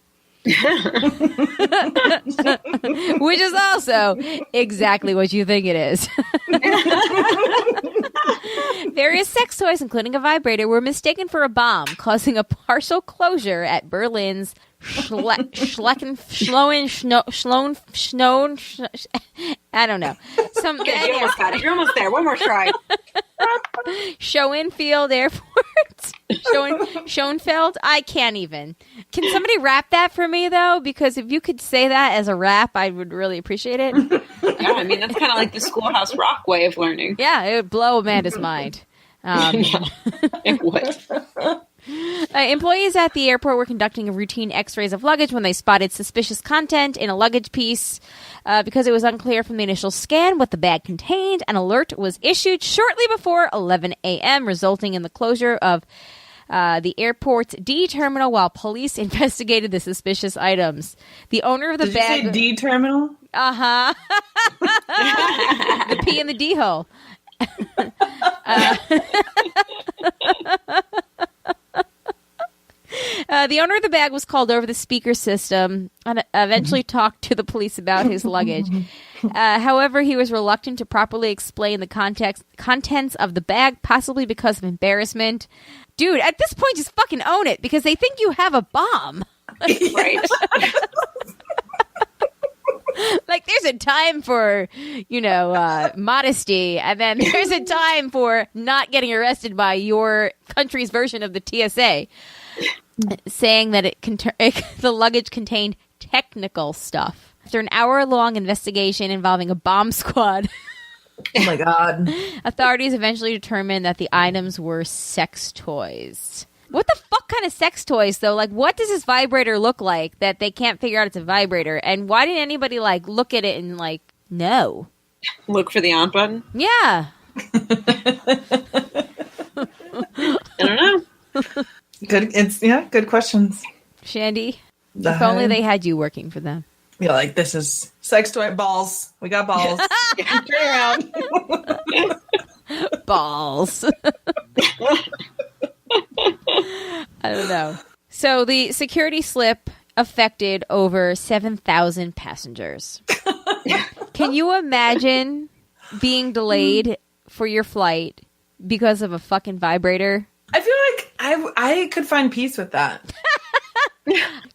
Which is also exactly what you think it is. Various sex toys, including a vibrator, were mistaken for a bomb, causing a partial closure at Berlin's I don't know. You almost got it. You're almost there. One more try. Schoenfeld Airport. Schoenfeld? I can't even. Can somebody rap that for me, though? Because if you could say that as a rap, I would really appreciate it. Yeah, I mean, that's kind of like the Schoolhouse Rock way of learning. Yeah, it would blow Amanda's mind. It would. Employees at the airport were conducting routine x-rays of luggage when they spotted suspicious content in a luggage piece. Because it was unclear from the initial scan what the bag contained, an alert was issued shortly before 11 a.m., resulting in the closure of the airport's D terminal while police investigated the suspicious items. The owner of the bag... Did you say D terminal? Uh-huh. The P in the D hole. The owner of the bag was called over the speaker system and eventually talked to the police about his luggage. However, he was reluctant to properly explain the contents of the bag, possibly because of embarrassment. Dude, at this point, just fucking own it because they think you have a bomb. Right. There's a time for, modesty, and then there's a time for not getting arrested by your country's version of the TSA, saying that the luggage contained technical stuff. After an hour-long investigation involving a bomb squad, oh my God, authorities eventually determined that the items were sex toys. What the fuck kind of sex toys, though? What does this vibrator look like that they can't figure out it's a vibrator? And why didn't anybody, look at it and, no? Look for the on button? Yeah. I don't know. Good questions. Shandy, if only they had you working for them. Yeah, this is sex toy balls. We got balls. Turn around. Balls. I don't know. So the security slip affected over 7,000 passengers. Can you imagine being delayed for your flight because of a fucking vibrator? I feel like I could find peace with that.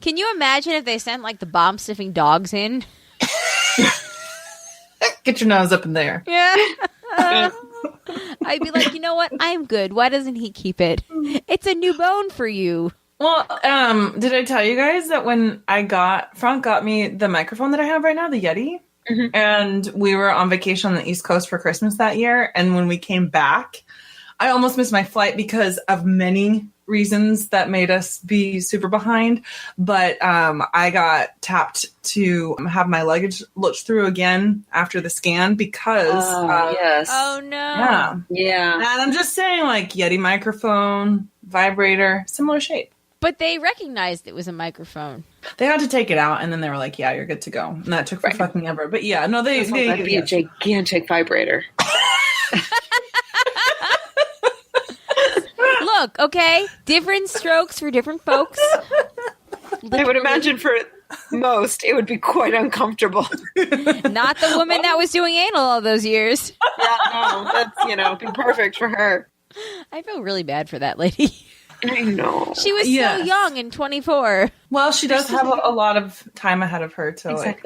Can you imagine if they sent like the bomb sniffing dogs in? Get your nose up in there. Yeah. I'd be like, you know what? I'm good. Why doesn't he keep it? It's a new bone for you. Well, did I tell you guys that when Frank got me the microphone that I have right now, the Yeti, and we were on vacation on the East Coast for Christmas that year, and when we came back, I almost missed my flight because of many reasons that made us be super behind, but I got tapped to have my luggage looked through again after the scan because yes. Oh no. Yeah. And I'm just saying, like, Yeti microphone, vibrator, similar shape. But they recognized it was a microphone. They had to take it out, and then they were like, yeah, you're good to go. And that took for fucking ever. But yeah, no, That'd be a gigantic vibrator. Look, okay, different strokes for different folks. I would imagine for most, it would be quite uncomfortable. Not the woman that was doing anal all those years. Yeah, no, that's, be perfect for her. I feel really bad for that lady. I know. She was so young and 24. Well, she does have a lot of time ahead of her to like,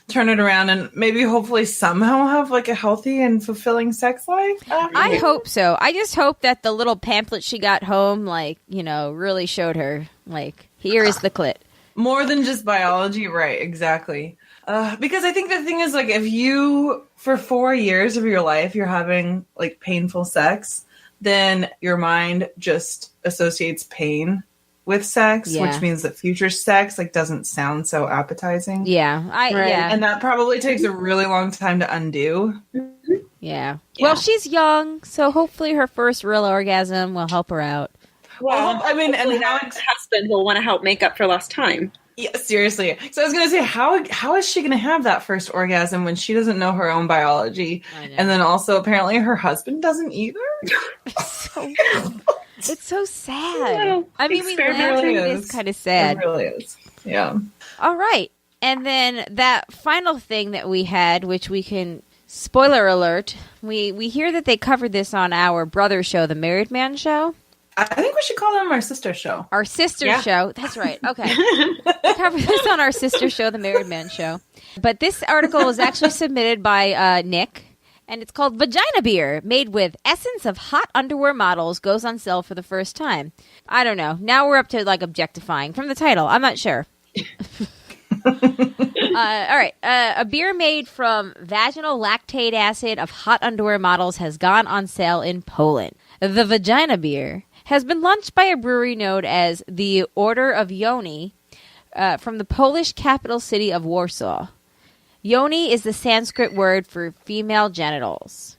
turn it around and maybe hopefully somehow have like a healthy and fulfilling sex life. I hope so. I just hope that the little pamphlet she got home, like, really showed her, like, here is the clit. More than just biology. Right, exactly. Because I think the thing is, like, if you, for 4 years of your life, you're having like painful sex, then your mind just associates pain with sex, which means that future sex like doesn't sound so appetizing. Yeah, and that probably takes a really long time to undo. Yeah. Well, she's young, so hopefully her first real orgasm will help her out. Well, I mean, and how her husband will want to help make up for lost time. Yeah, seriously. So I was going to say, how is she going to have that first orgasm when she doesn't know her own biology? And then also apparently her husband doesn't either? It's so sad. Yeah, I mean, we laugh, really it's kind of sad. It really is. Yeah. All right. And then that final thing that we had, which we can, spoiler alert, we hear that they covered this on our brother show, The Married Man Show. I think we should call them our sister show. Our sister show. That's right. Okay. We covered this on our sister show, The Married Man Show. But this article was actually submitted by Nick, and it's called Vagina Beer, made with essence of hot underwear models, goes on sale for the first time. I don't know. Now we're up to, like, objectifying. From the title, I'm not sure. All right. A beer made from vaginal lactate acid of hot underwear models has gone on sale in Poland. The Vagina Beer has been launched by a brewery known as the Order of Yoni from the Polish capital city of Warsaw. Yoni is the Sanskrit word for female genitals.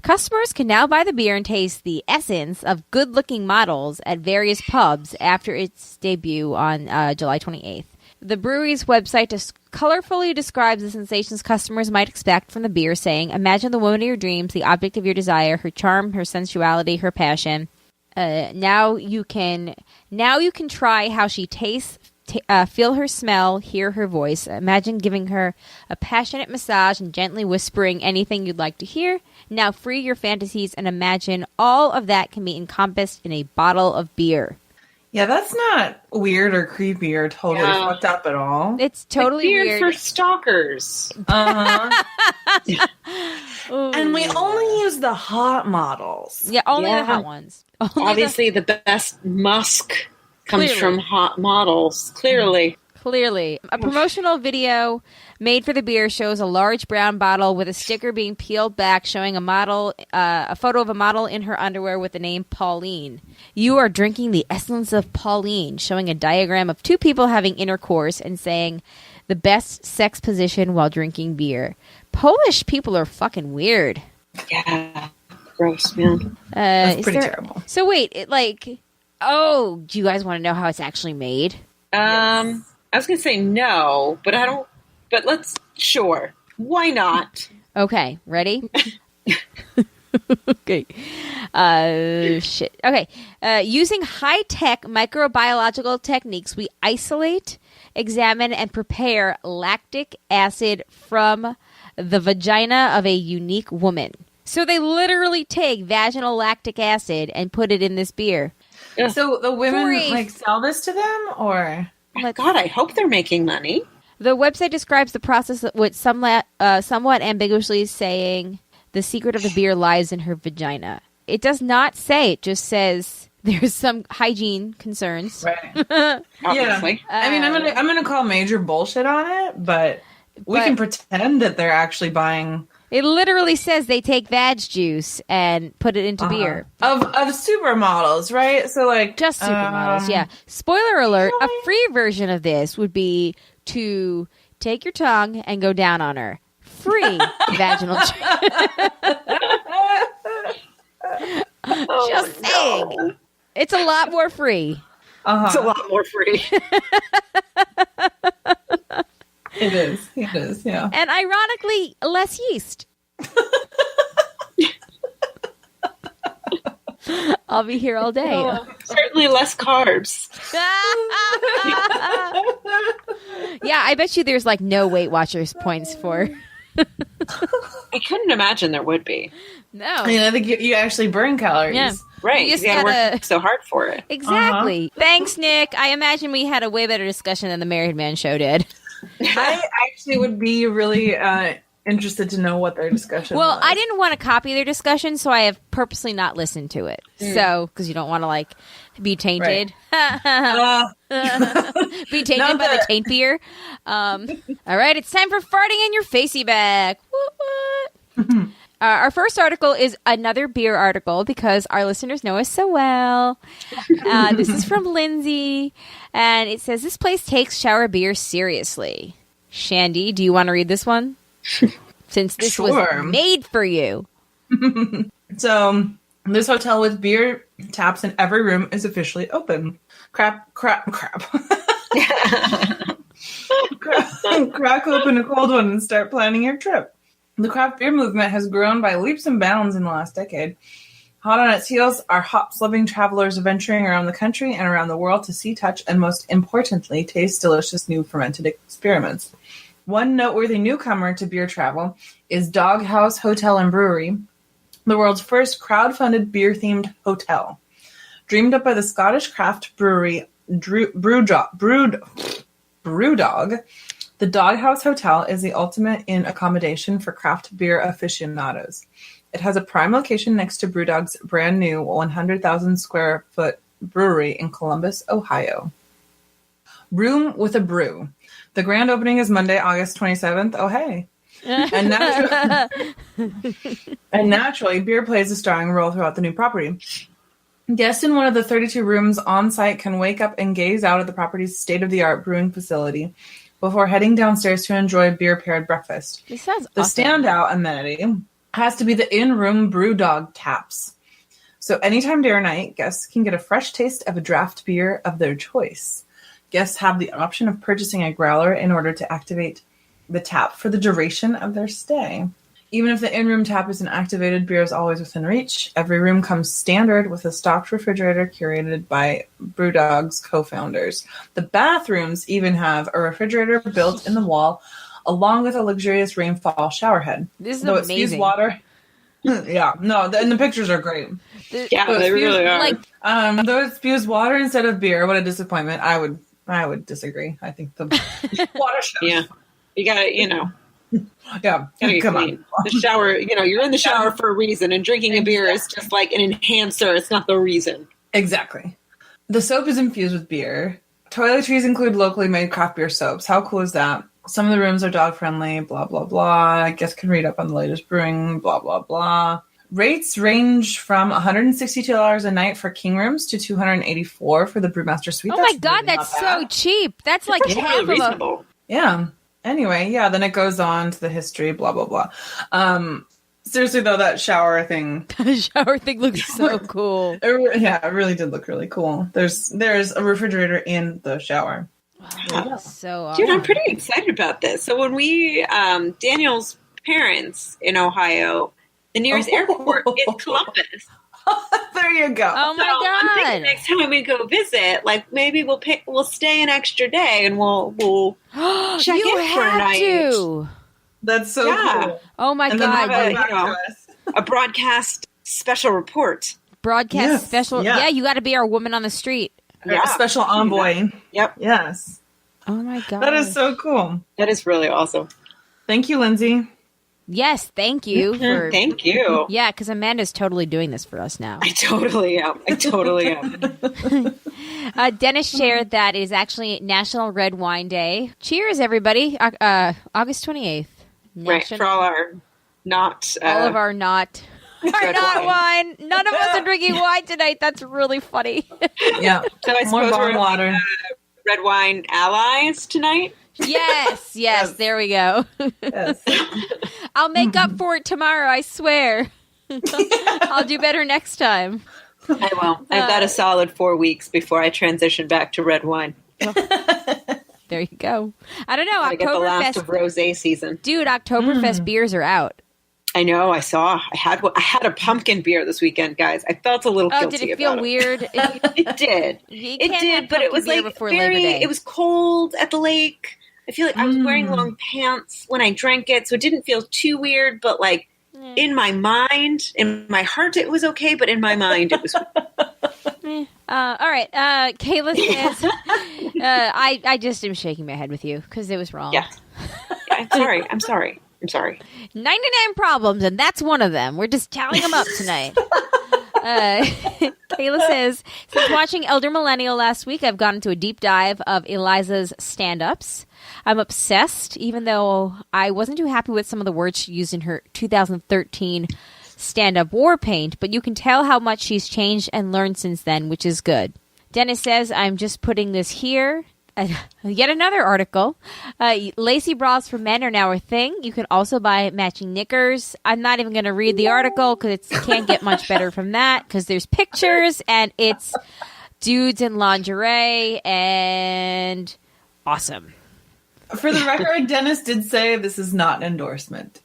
Customers can now buy the beer and taste the essence of good-looking models at various pubs after its debut on July 28th. The brewery's website colorfully describes the sensations customers might expect from the beer, saying, imagine the woman of your dreams, the object of your desire, her charm, her sensuality, her passion. Now you can try how she tastes, feel her smell, hear her voice. Imagine giving her a passionate massage and gently whispering anything you'd like to hear. Now free your fantasies and imagine all of that can be encompassed in a bottle of beer. Yeah, that's not weird or creepy or totally fucked up at all. It's totally weird for stalkers. Uh-huh. And we only use the hot models. Yeah, only the hot ones. Obviously, the best musk comes from hot models. Clearly. A promotional video made for the beer shows a large brown bottle with a sticker being peeled back showing a photo of a model in her underwear with the name Pauline. You are drinking the essence of Pauline, showing a diagram of two people having intercourse and saying the best sex position while drinking beer. Polish people are fucking weird. Yeah. Gross, man. That's pretty terrible. So wait, do you guys want to know how it's actually made? I was going to say no, but I don't, but sure. Why not? Okay, ready? Okay. Shit. Okay. Using high-tech microbiological techniques, we isolate, examine, and prepare lactic acid from the vagina of a unique woman. So they literally take vaginal lactic acid and put it in this beer. Yeah. So the women Free. like sell this to them, or God, I hope they're making money. The website describes the process with somewhat ambiguously saying the secret of the beer lies in her vagina. It does not say. It just says there's some hygiene concerns. right? Obviously. I mean, I'm gonna call major bullshit on it, but we can pretend that they're actually buying. It literally says they take vag juice and put it into beer. Of supermodels, right? So like Just supermodels, yeah. Spoiler alert, a free version of this would be to take your tongue and go down on her. Free vaginal Just saying. It's a lot more free. It's a lot more free. It is, yeah. And ironically, less yeast. I'll be here all day. Certainly less carbs. Yeah, I bet you there's like no Weight Watchers points for. I couldn't imagine there would be. No. I mean, I think you actually burn calories. Yeah. Right. You just You gotta gotta- work so hard for it. Exactly. Thanks, Nick. I imagine we had a way better discussion than the Married Man Show did. I actually would be really interested to know what their discussion Well, was. I didn't want to copy their discussion, so I have purposely not listened to it. So, because you don't want to like be tainted, be tainted Not by the that- taint beer. All right, it's time for farting in your facey bag. What? Our first article is another beer article because our listeners know us so well. This is from Lindsay, and it says this place takes shower beer seriously. Shandy, do you want to read this one? Since this was Sure. made for you. So, this hotel with beer taps in every room is officially open. Crap. Crack open a cold one and start planning your trip. The craft beer movement has grown by leaps and bounds in the last decade. Hot on its heels are hops-loving travelers venturing around the country and around the world to see, touch, and most importantly, taste delicious new fermented experiments. One noteworthy newcomer to beer travel is Doghouse Hotel and Brewery, the world's first crowd-funded beer-themed hotel. Dreamed up by the Scottish craft brewery Brewdog, the Doghouse Hotel is the ultimate in accommodation for craft beer aficionados. It has a prime location next to Brewdog's brand new 100,000 square foot brewery in Columbus, Ohio. Room with a brew. The grand opening is Monday, August 27th. Oh, hey. And naturally, beer plays a starring role throughout the new property. Guests in one of the 32 rooms on site can wake up and gaze out at the property's state-of-the-art brewing facility before heading downstairs to enjoy beer-paired breakfast. This sounds The awesome. standout amenity has to be the in-room Brewdog taps. So anytime day or night, guests can get a fresh taste of a draft beer of their choice. Guests have the option of purchasing a growler in order to activate the tap for the duration of their stay. Even if the in-room tap isn't activated, beer is always within reach. Every room comes standard with a stocked refrigerator curated by Brewdog's co-founders. The bathrooms even have a refrigerator built in the wall, along with a luxurious rainfall shower head. This is Though it spews amazing. water. Yeah, no, and the pictures are great. Yeah, Though it they spews- really are. Like, Though it spews water instead of beer, what a disappointment. I would disagree. I think the water shower. Yeah. You gotta, Yeah. gotta get Come clean. on. The shower, you're in the shower for a reason, and drinking a beer is just like an enhancer. It's not the reason. Exactly. The soap is infused with beer. Toiletries include locally made craft beer soaps. How cool is that? Some of the rooms are dog friendly, blah, blah, blah. I guess can read up on the latest brewing, blah, blah, blah. Rates range from $162 a night for king rooms to $284 for the Brewmaster Suite. oh my That's God, really that's not so bad. cheap. That's like It's half really of a... reasonable. Yeah. Anyway, yeah, then it goes on to the history, blah, blah, blah. Seriously, though, that shower thing, The shower thing looks so cool. it really did look really cool. There's a refrigerator in the shower. Wow, so awesome. Dude, I'm pretty excited about this. So when we, Daniel's parents in Ohio, the nearest airport is Columbus. There you go. Oh So I'm my thinking God. next time we go visit, like maybe we'll stay an extra day and we'll check you in for a have night. to. That's so Yeah. cool. Oh my And then God. have it you back know. to us. a broadcast special report. Broadcast special. Yeah. Yeah, you got to be our woman on the street. A special envoy. Yep. Yes. Oh my god, That is so cool. That is really awesome. Thank you, Lindsay. Yes, thank you. For, Thank you. Yeah, because Amanda's totally doing this for us now. I totally am. Dennis shared that it is actually National Red Wine Day. Cheers, everybody. August 28th. Right, for all our not... all of our not wine. None of us are drinking wine tonight. That's really funny. Yeah. So I More suppose barn we're water. red wine allies tonight? Yes, there we go. Yes. I'll make up for it tomorrow, I swear. I'll do better next time. I will. I've got a solid 4 weeks before I transition back to red wine. There you go. I don't know. I get the last of rosé season. Dude, Oktoberfest beers are out. I know. I saw. I had a pumpkin beer this weekend, guys. I felt a little guilty. Did it feel weird? It did. It did, but it was like very. It was cold at the lake. I feel like I was wearing long pants when I drank it, so it didn't feel too weird. But like in my mind, in my heart, it was okay. But in my mind, it was. All right. Kayla says, I just am shaking my head with you because it was wrong. Yeah. I'm sorry. 99 problems, and that's one of them. We're just tallying them up tonight. Kayla says, since watching Elder Millennial last week, I've gone into a deep dive of Eliza's stand-ups. I'm obsessed, even though I wasn't too happy with some of the words she used in her 2013 stand-up War Paint, but you can tell how much she's changed and learned since then, which is good. Dennis says, I'm just putting this here. Yet another article. Lacy bras for men are now a thing. You can also buy matching knickers. I'm not even going to read the article because it can't get much better from that because there's pictures and it's dudes in lingerie and awesome. For the record, Dennis did say this is not an endorsement.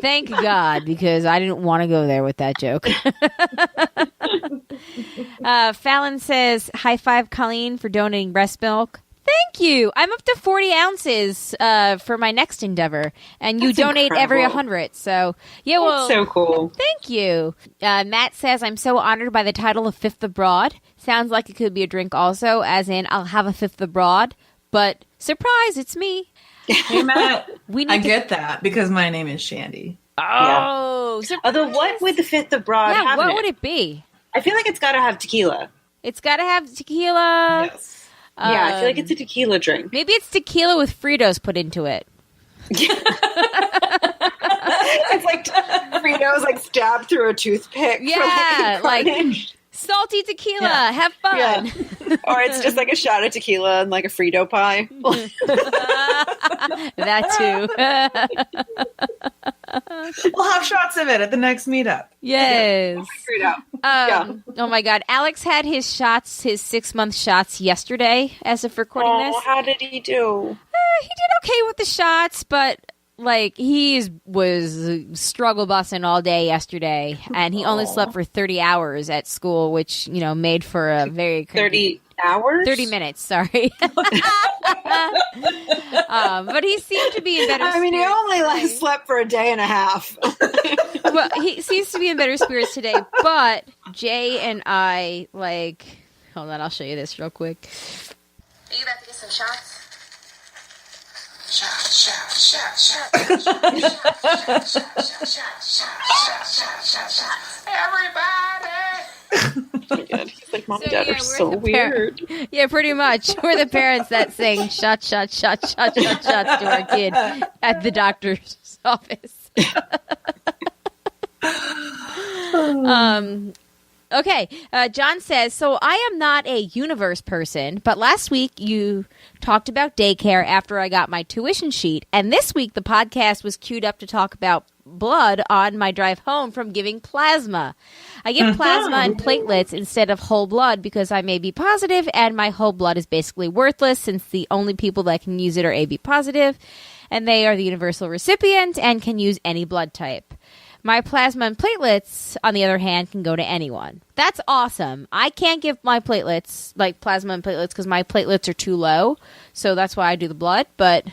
Thank God, because I didn't want to go there with that joke. Fallon says, high five, Colleen, for donating breast milk. Thank you. I'm up to 40 ounces for my next endeavor, and you donate incredible. every 100. So, yeah, well, That's so cool. Thank you. Matt says, I'm so honored by the title of Fifth Abroad. Sounds like it could be a drink also, as in I'll have a fifth abroad. But surprise, it's me. Hey, Matt, I to get that because my name is Shandy. Oh, yeah. Although, what would the fifth abroad have? What would it be? I feel like it's got to have tequila. It's got to have tequila. Yes. Yeah, I feel like it's a tequila drink. Maybe it's tequila with Fritos put into it. It's like Fritos like stabbed through a toothpick. Yeah, for, like salty tequila. Yeah. Have fun. Yeah. Or it's just like a shot of tequila and like a Frito pie. That too. We'll have shots of it at the next meetup. Yes. Frito. Oh my God. Alex had his 6-month shots yesterday as of recording this. How did he do? He did okay with the shots, but like he was struggle bussing all day yesterday, and he only slept for 30 hours at school, which made for a very 30 hours, 30 minutes. Sorry, but he seemed to be in better. I mean, he only slept for a day and a half. Well, he seems to be in better spirits today. But Jay and I hold on, I'll show you this real quick. Are you about to get some shots? Everybody! He's like, Mom and Dad are so weird. Yeah, pretty much. We're the parents that sing shots to our kid at the doctor's office. Okay, John says, so I am not a universe person, but last week you talked about daycare after I got my tuition sheet, and this week the podcast was queued up to talk about blood on my drive home from giving plasma. I give plasma and platelets instead of whole blood because I may be positive, and my whole blood is basically worthless since the only people that can use it are AB positive, and they are the universal recipient and can use any blood type. My plasma and platelets, on the other hand, can go to anyone. That's awesome. I can't give my platelets, like plasma and platelets, because my platelets are too low. So that's why I do the blood. But,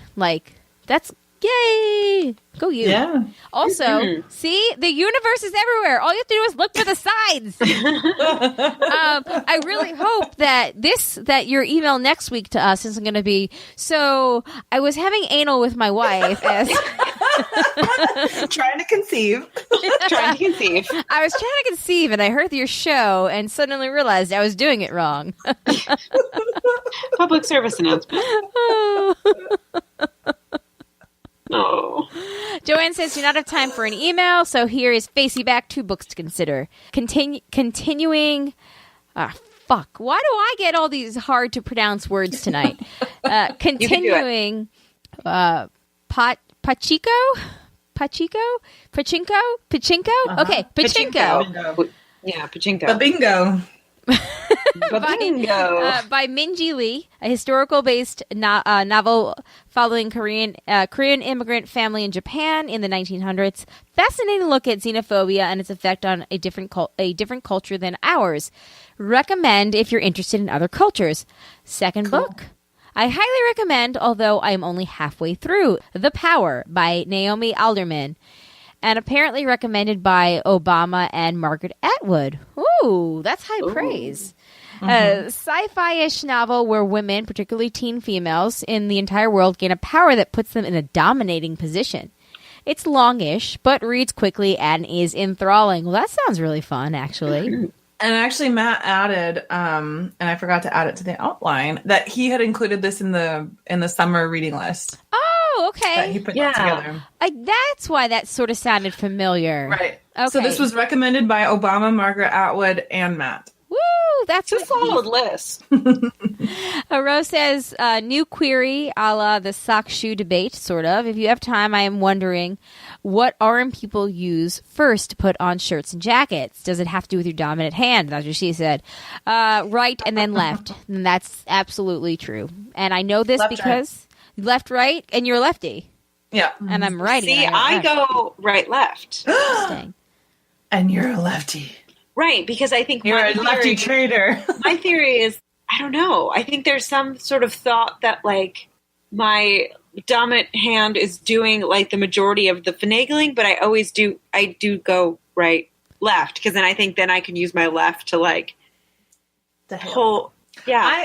that's Yay! Go you. Yeah. Also, see, the universe is everywhere. All you have to do is look for the signs. I really hope that your email next week to us isn't going to be, so I was having anal with my wife as Trying to conceive. Trying to conceive. I was trying to conceive and I heard your show and suddenly realized I was doing it wrong. Public service announcement. Oh. Oh. Joanne says, do not have time for an email, so here is Facey Back, 2 books to consider. Continuing... fuck. Why do I get all these hard to pronounce words tonight? Continuing... Pachinko? Okay, Pachinko. Yeah, Pachinko. Babingo. By Minji Lee, a historical-based novel following Korean immigrant family in Japan in the 1900s. Fascinating look at xenophobia and its effect on a different culture than ours. Recommend if you're interested in other cultures. Second book. I highly recommend, although I am only halfway through, The Power by Naomi Alderman. And apparently recommended by Obama and Margaret Atwood. Ooh, that's high praise. A sci-fi-ish novel where women, particularly teen females, in the entire world gain a power that puts them in a dominating position. It's longish, but reads quickly and is enthralling. Well, that sounds really fun, actually. And actually, Matt added, and I forgot to add it to the outline, that he had included this in the summer reading list. Oh, okay. That he put together. That's why that sort of sounded familiar. Right. Okay. So this was recommended by Obama, Margaret Atwood, and Matt. Woo! That's a solid list. Rose says, new query a la the sock shoe debate, sort of. If you have time, I am wondering, what arm people use first to put on shirts and jackets? Does it have to do with your dominant hand? That's what she said. Right and then left. And that's absolutely true. And I know this Left, because left, right, and you're a lefty. Yeah. And I'm righty. See, I go right, left. Interesting. And you're a lefty. Right, because I think You're a lefty trader. My theory is, I don't know. I think there's some sort of thought that, like, my dominant hand is doing, like, the majority of the finagling, but I do go right, left, because then I think then I can use my left to, like, the whole, yeah.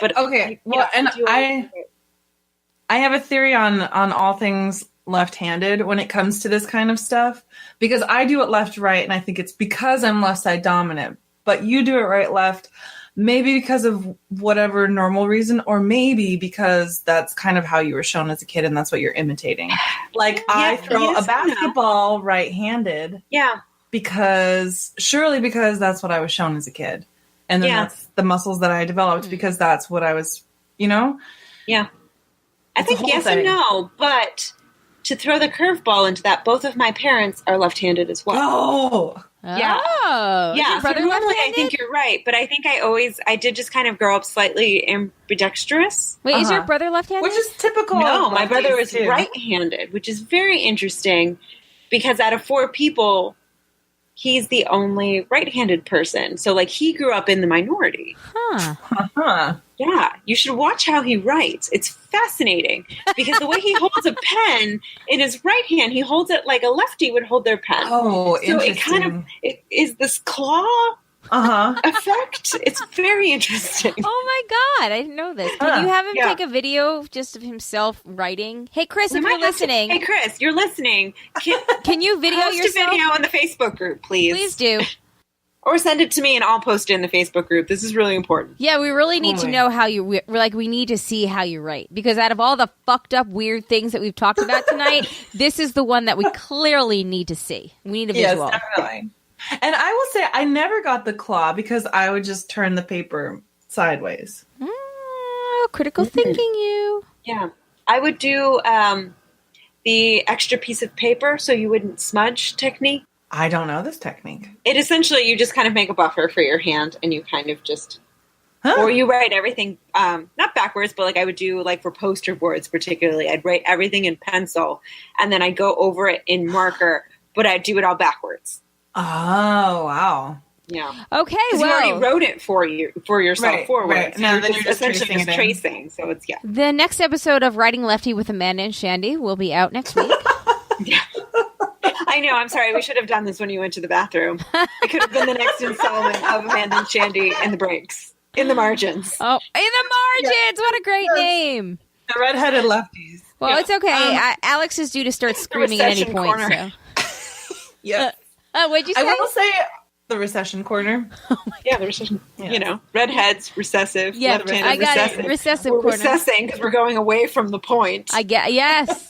I have a theory on all things left-handed when it comes to this kind of stuff, because I do it left-right, and I think it's because I'm left side dominant, but you do it right-left, maybe because of whatever normal reason, or maybe because that's kind of how you were shown as a kid and that's what you're imitating. Like, I throw a basketball right-handed. Yeah. Because that's what I was shown as a kid. And then that's the muscles that I developed because that's what I was, Yeah. I think yes and no, but to throw the curveball into that, both of my parents are left-handed as well. Oh. Yeah. Oh. Yeah. So normally I think you're right, but I think I did just kind of grow up slightly ambidextrous. Wait, is your brother left-handed? Which is typical. No, my brother is right-handed, which is very interesting because out of 4 people, he's the only right-handed person. So, like, he grew up in the minority. Huh. Yeah, you should watch how he writes. It's fascinating because the way he holds a pen in his right hand, he holds it like a lefty would hold their pen. Oh, so interesting. it is this claw effect. It's very interesting. Oh my God, I didn't know this. Can you have him take a video just of himself writing? Hey, Chris, if you're listening. Hey, Chris, you're listening. Can you video post yourself? a video in the Facebook group, please. Please do. Or send it to me and I'll post it in the Facebook group. This is really important. Yeah, we really need to know how we need to see how you write. Because out of all the fucked up weird things that we've talked about tonight, this is the one that we clearly need to see. We need a visual. Yes, definitely. And I will say, I never got the claw because I would just turn the paper sideways. Critical thinking, you. Yeah. I would do the extra piece of paper so you wouldn't smudge technique. I don't know this technique. It essentially, you just kind of make a buffer for your hand and you kind of just, or you write everything, not backwards, but like I would do like for poster boards particularly, I'd write everything in pencil and then I'd go over it in marker, but I'd do it all backwards. Oh, wow. Yeah. Okay, Because you already wrote it for yourself forward. Right. So Now you're then you're just essentially tracing it in. tracing. So it's, yeah. The next episode of Writing Lefty with Amanda and Shandy will be out next week. Yeah. I know. I'm sorry. We should have done this when you went to the bathroom. It could have been the next installment of Amanda and Shandy in the breaks, in the margins. Oh, in the margins! What a great name! The redheaded lefties. Well, it's okay. Alex is due to start screaming at any recession point. corner. So. Yeah. What'd you say? I will say the recession corner. Yeah, the recession. Yeah. Redheads, recessive, Yeah, left-handed, I got recessive. it. Recessive We're corner. recessing because we're going away from the point. Yes.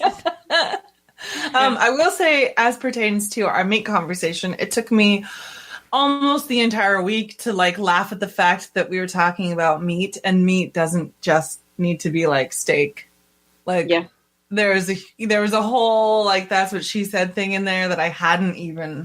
I will say, as pertains to our meat conversation, it took me almost the entire week to laugh at the fact that we were talking about meat, and meat doesn't just need to be like steak. There was a whole that's what she said thing in there that I hadn't even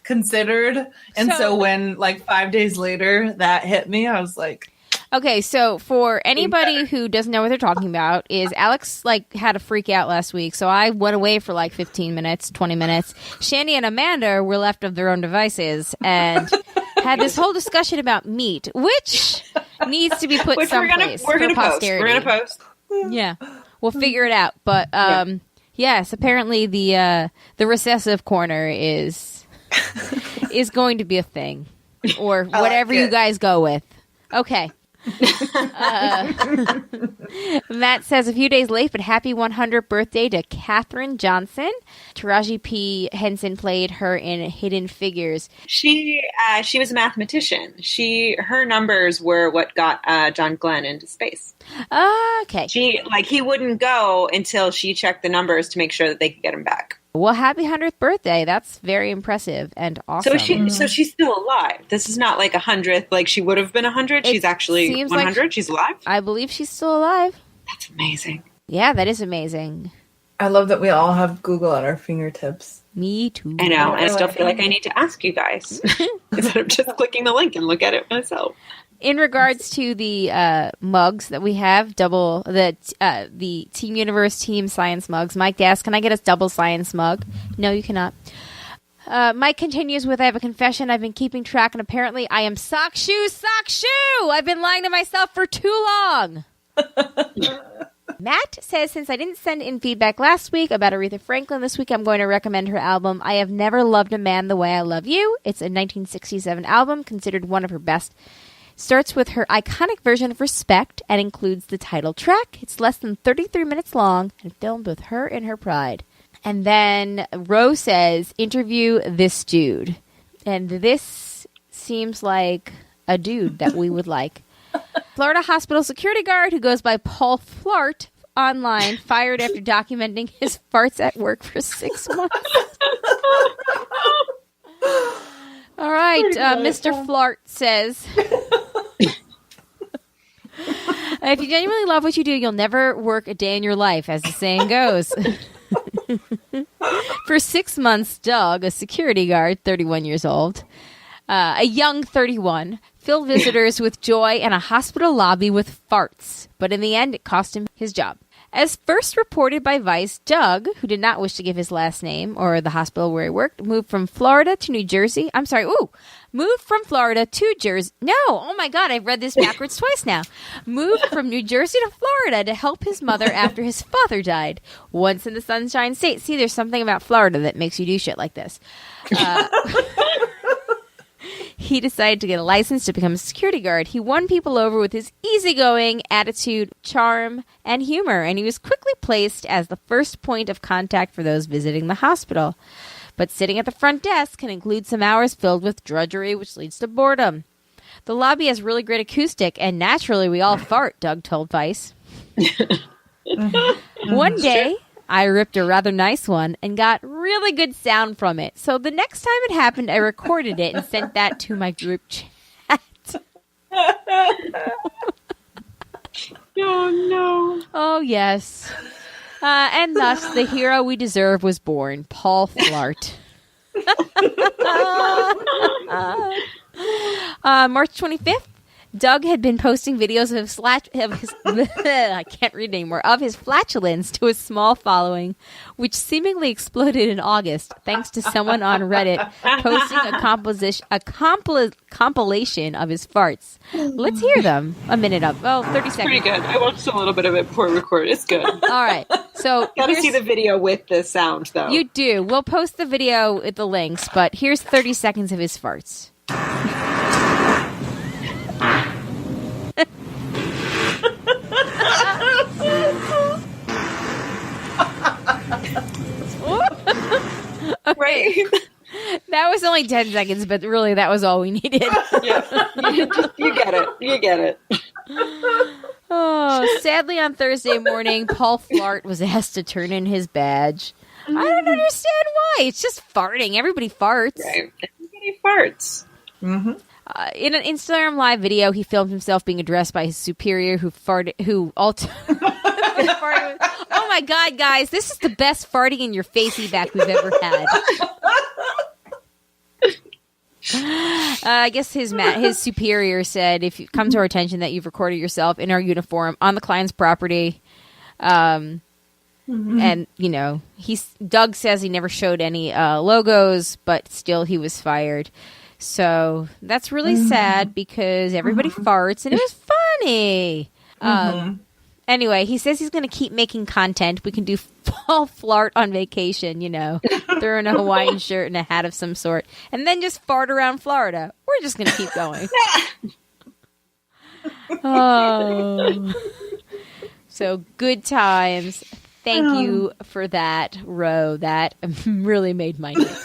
considered, and so when 5 days later that hit me, I was like, okay, so for anybody who doesn't know what they're talking about, is Alex had a freak out last week, so I went away for 15 minutes, 20 minutes. Shandy and Amanda were left of their own devices and had this whole discussion about meat, which needs to be put someplace we're gonna for posterity. We're gonna post. Yeah, we'll figure it out. But yes, apparently the recessive corner is going to be a thing, or whatever you guys go with. Okay. Matt says a few days late, but happy 100th birthday to Katherine Johnson. Taraji P. Henson played her in Hidden Figures. She was a mathematician. Her numbers were what got John Glenn into space. Okay. He wouldn't go until she checked the numbers to make sure that they could get him back. Well, happy 100th birthday. That's very impressive and awesome. So she's still alive. This is not 100th, she would have been 100. She's actually 100. She's alive. I believe she's still alive. That's amazing. Yeah, that is amazing. I love that we all have Google at our fingertips. Me too. I know. I still feel like I need to ask you guys instead of just clicking the link and look at it myself. In regards to the mugs that we have, the Team Universe Team Science mugs, Mike asks, can I get a double science mug? No, you cannot. Mike continues with, I have a confession. I've been keeping track, and apparently I am sock shoe. I've been lying to myself for too long. Matt says, since I didn't send in feedback last week about Aretha Franklin, this week I'm going to recommend her album, I Have Never Loved a Man the Way I Love You. It's a 1967 album, considered one of her best. Starts with her iconic version of Respect and includes the title track. It's less than 33 minutes long and filmed with her in her pride. And then Rose says, interview this dude. And this seems like a dude that we would like. Florida hospital security guard who goes by Paul Flart online, fired after documenting his farts at work for 6 months. All right, Mr. Flart says, if you genuinely love what you do, you'll never work a day in your life, as the saying goes. For 6 months, Doug, a security guard, 31 years old, a young 31, filled visitors with joy in a hospital lobby with farts. But in the end, it cost him his job. As first reported by Vice, Doug, who did not wish to give his last name or the hospital where he worked, moved from Florida to New Jersey. Moved from Florida to Jersey. No, oh my God, I've read this backwards twice now. Moved from New Jersey to Florida to help his mother after his father died. Once in the Sunshine State. See, there's something about Florida that makes you do shit like this. He decided to get a license to become a security guard. He won people over with his easygoing attitude, charm, and humor, and he was quickly placed as the first point of contact for those visiting the hospital. But sitting at the front desk can include some hours filled with drudgery, which leads to boredom. The lobby has really great acoustic, and naturally we all fart, Doug told Vice. One day, I ripped a rather nice one and got really good sound from it. So the next time it happened, I recorded it and sent that to my group chat. Oh, no. Oh, yes. And thus, the hero we deserve was born, Paul Flart. March 25th, Doug had been posting videos of his I can't read anymore, of his flatulence to a small following, which seemingly exploded in August thanks to someone on Reddit posting a compilation of his farts. Let's hear them. A minute up. Well, 30 seconds. Pretty good. I watched a little bit of it before we recorded. It's good. All right. So Gotta see the video with the sound, though. You do. We'll post the video with the links, but here's 30 seconds of his farts. Right? That was only 10 seconds, but really that was all we needed. Yeah. You get it. You get it. Oh, sadly on Thursday morning, Paul Flart was asked to turn in his badge. I don't understand why. It's just farting. Everybody farts. Right. Everybody farts. Mm-hmm. In an Instagram live video, he filmed himself being addressed by his superior farted. Oh my God, guys. This is the best farting in your face feedback we've ever had. I guess his superior said, if you come to our attention that you've recorded yourself in our uniform on the client's property, and Doug says he never showed any logos, but still he was fired. So that's really sad because everybody farts and it was funny. Anyway, he says he's going to keep making content. We can do Paul Flart on vacation, throw in a Hawaiian shirt and a hat of some sort, and then just fart around Florida. We're just going to keep going. Oh. So good times. Thank you for that, Ro. That really made my night.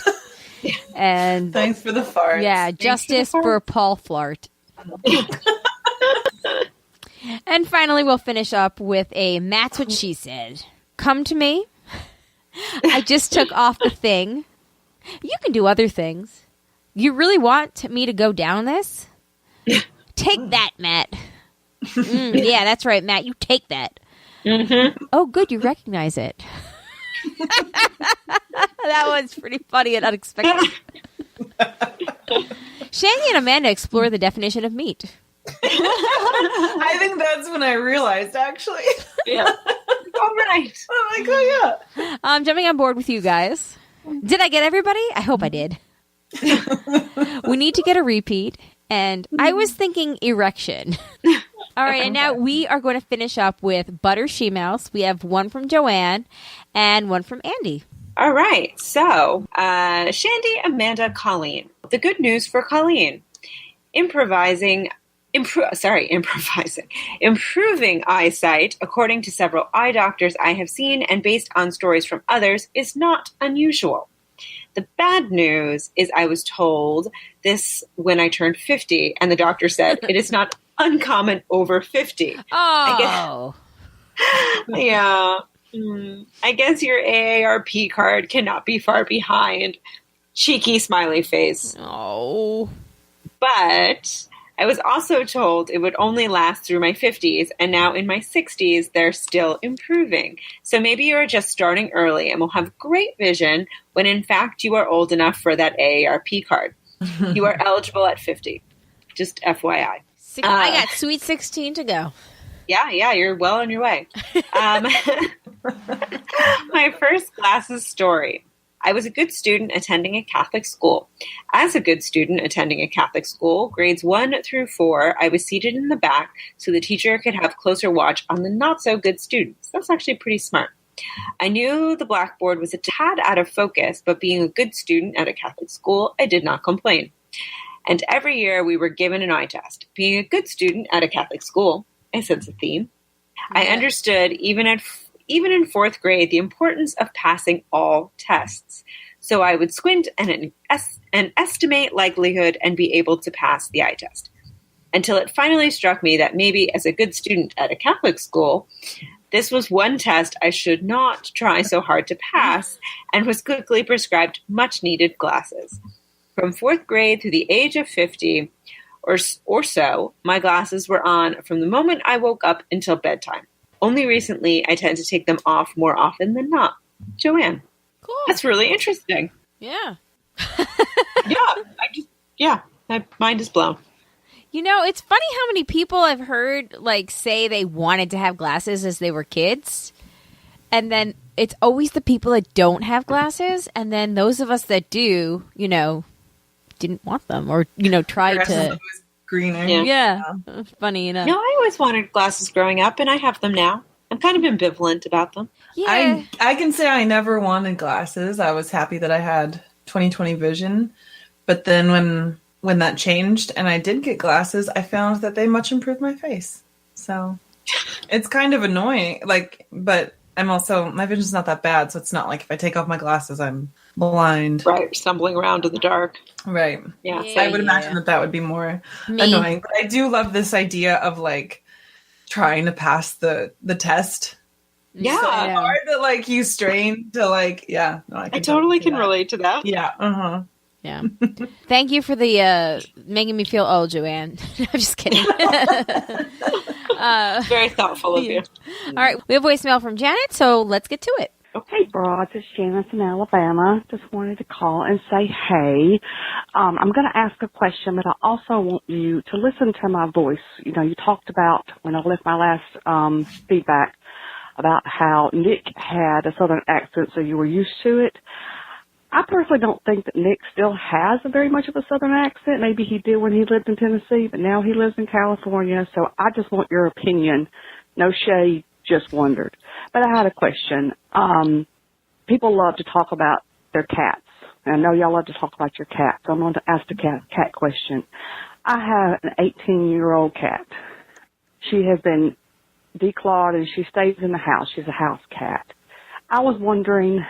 And thanks for the farts. Yeah, justice for Paul Flart. And finally, we'll finish up with a Matt's What She Said. Come to me. I just took off the thing. You can do other things. You really want me to go down this? Take that, Matt. Yeah, that's right, Matt. You take that. Mm-hmm. Oh, good. You recognize it. That one's pretty funny and unexpected. Shandy and Amanda explore the definition of meat. I think that's when I realized, actually. Yeah. All right. I'm like, oh, yeah. I'm jumping on board with you guys. Did I get everybody? I hope I did. We need to get a repeat. And I was thinking erection. All right, and now we are going to finish up with Butter She-Mouse. We have one from Joanne and one from Andy. All right. So, Shandy, Amanda, Colleen. The good news for Colleen. Improving eyesight, according to several eye doctors I have seen and based on stories from others, is not unusual. The bad news is I was told this when I turned 50, and the doctor said it is not uncommon over 50. Oh. Yeah. I guess your AARP card cannot be far behind. Cheeky smiley face. Oh. But I was also told it would only last through my 50s, and now in my 60s, they're still improving. So maybe you're just starting early and will have great vision when in fact you are old enough for that AARP card. You are eligible at 50. Just FYI. I got sweet 16 to go. Yeah, you're well on your way. My first glasses story. I was a good student attending a Catholic school. As a good student attending a Catholic school, grades 1 through 4, I was seated in the back so the teacher could have closer watch on the not-so-good students. That's actually pretty smart. I knew the blackboard was a tad out of focus, but being a good student at a Catholic school, I did not complain. And every year we were given an eye test. Being a good student at a Catholic school, I sense a theme. Yeah. I understood, even in fourth grade, the importance of passing all tests. So I would squint and estimate likelihood and be able to pass the eye test. Until it finally struck me that maybe as a good student at a Catholic school, this was one test I should not try so hard to pass, and was quickly prescribed much-needed glasses. From fourth grade through the age of 50 or so, my glasses were on from the moment I woke up until bedtime. Only recently, I tend to take them off more often than not. Joanne. Cool. That's really interesting. Yeah. My mind is blown. You know, it's funny how many people I've heard like say they wanted to have glasses as they were kids. And then it's always the people that don't have glasses. And then those of us that do, you know, didn't want them or, you know, tried to. Greener. Yeah. Funny enough. No, I always wanted glasses growing up, and I have them now. I'm kind of ambivalent about them. Yeah. I can say I never wanted glasses. I was happy that I had 20/20 vision. But then when that changed and I did get glasses, I found that they much improved my face. So it's kind of annoying. Like, but I'm also, my vision's not that bad. So it's not like if I take off my glasses, I'm blind. Right. Stumbling around in the dark. Right. Yeah. So I would imagine that would be more annoying. But I do love this idea of like trying to pass the test. Yeah. So hard that like you strain to like, no, I totally can relate to that. Yeah. Uh-huh. Yeah. Thank you for the making me feel old, Joanne. I'm just kidding. Very thoughtful of you. All right. We have voicemail from Janet, so let's get to it. Okay, Broads, it's Janice in Alabama. Just wanted to call and say hey. I'm going to ask a question, but I also want you to listen to my voice. You know, you talked about, when I left my last feedback, about how Nick had a Southern accent, so you were used to it. I personally don't think that Nick still has a very much of a Southern accent. Maybe he did when he lived in Tennessee, but now he lives in California. So I just want your opinion. No shade, just wondered. But I had a question. People love to talk about their cats. And I know y'all love to talk about your cat, so I'm going to ask the cat question. I have an 18-year-old cat. She has been declawed and she stays in the house. She's a house cat. I was wondering,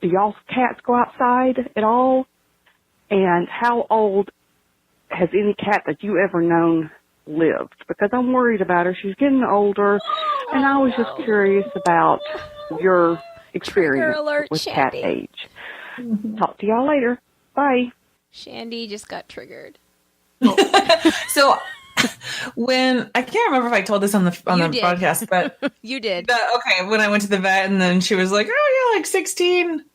do y'all's cats go outside at all? And how old has any cat that you ever known lived? Because I'm worried about her. She's getting older, and I was just curious about your experience with cat age. Talk to y'all later. Bye. Shandy just got triggered. So when I can't remember if I told this on the podcast, but you did. When I went to the vet and then she was like, "Oh, you're like 16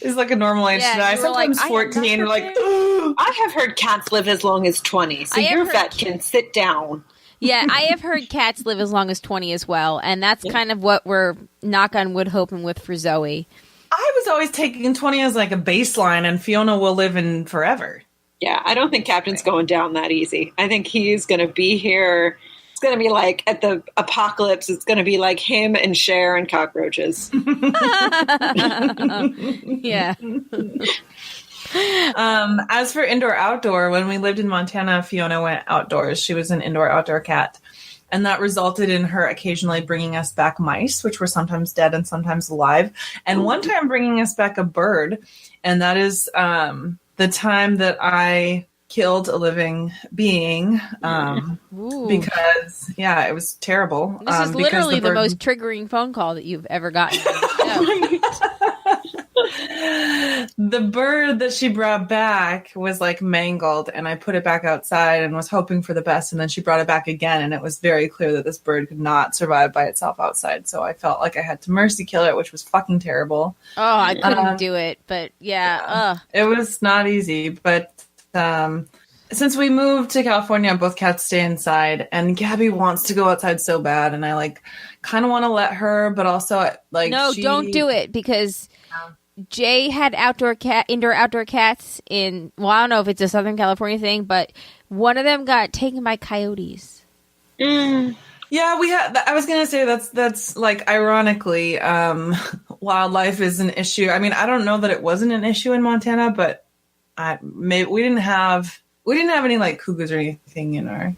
is like a normal age today." Sometimes like, 14. Like, I have heard cats live as long as 20, so your vet can sit down. Yeah, I have heard cats live as long as 20 as well, and that's kind of what we're, knock on wood, hoping with for Zoe. I was always taking 20 as like a baseline, and Fiona will live in forever. Yeah, I don't think Captain's going down that easy. I think he's going to be here. It's going to be like at the apocalypse. It's going to be like him and Cher and cockroaches. Yeah. As for indoor-outdoor, when we lived in Montana, Fiona went outdoors. She was an indoor-outdoor cat. And that resulted in her occasionally bringing us back mice, which were sometimes dead and sometimes alive. And one time bringing us back a bird. And that is the time that I killed a living being because, it was terrible. This is literally the most triggering phone call that you've ever gotten. The bird that she brought back was like mangled, and I put it back outside and was hoping for the best, and then she brought it back again, and it was very clear that this bird could not survive by itself outside, so I felt like I had to mercy kill it, which was fucking terrible. Oh, I couldn't do it, but it was not easy, but since we moved to California, both cats stay inside, and Gabby wants to go outside so bad, and I like kind of want to let her, but also like don't do it, because Jay had indoor outdoor cats in, well, I don't know if it's a Southern California thing, but one of them got taken by coyotes. Yeah, we had. I was gonna say that's like ironically, wildlife is an issue. I mean, I don't know that it wasn't an issue in Montana, but we didn't have any like cougars or anything in our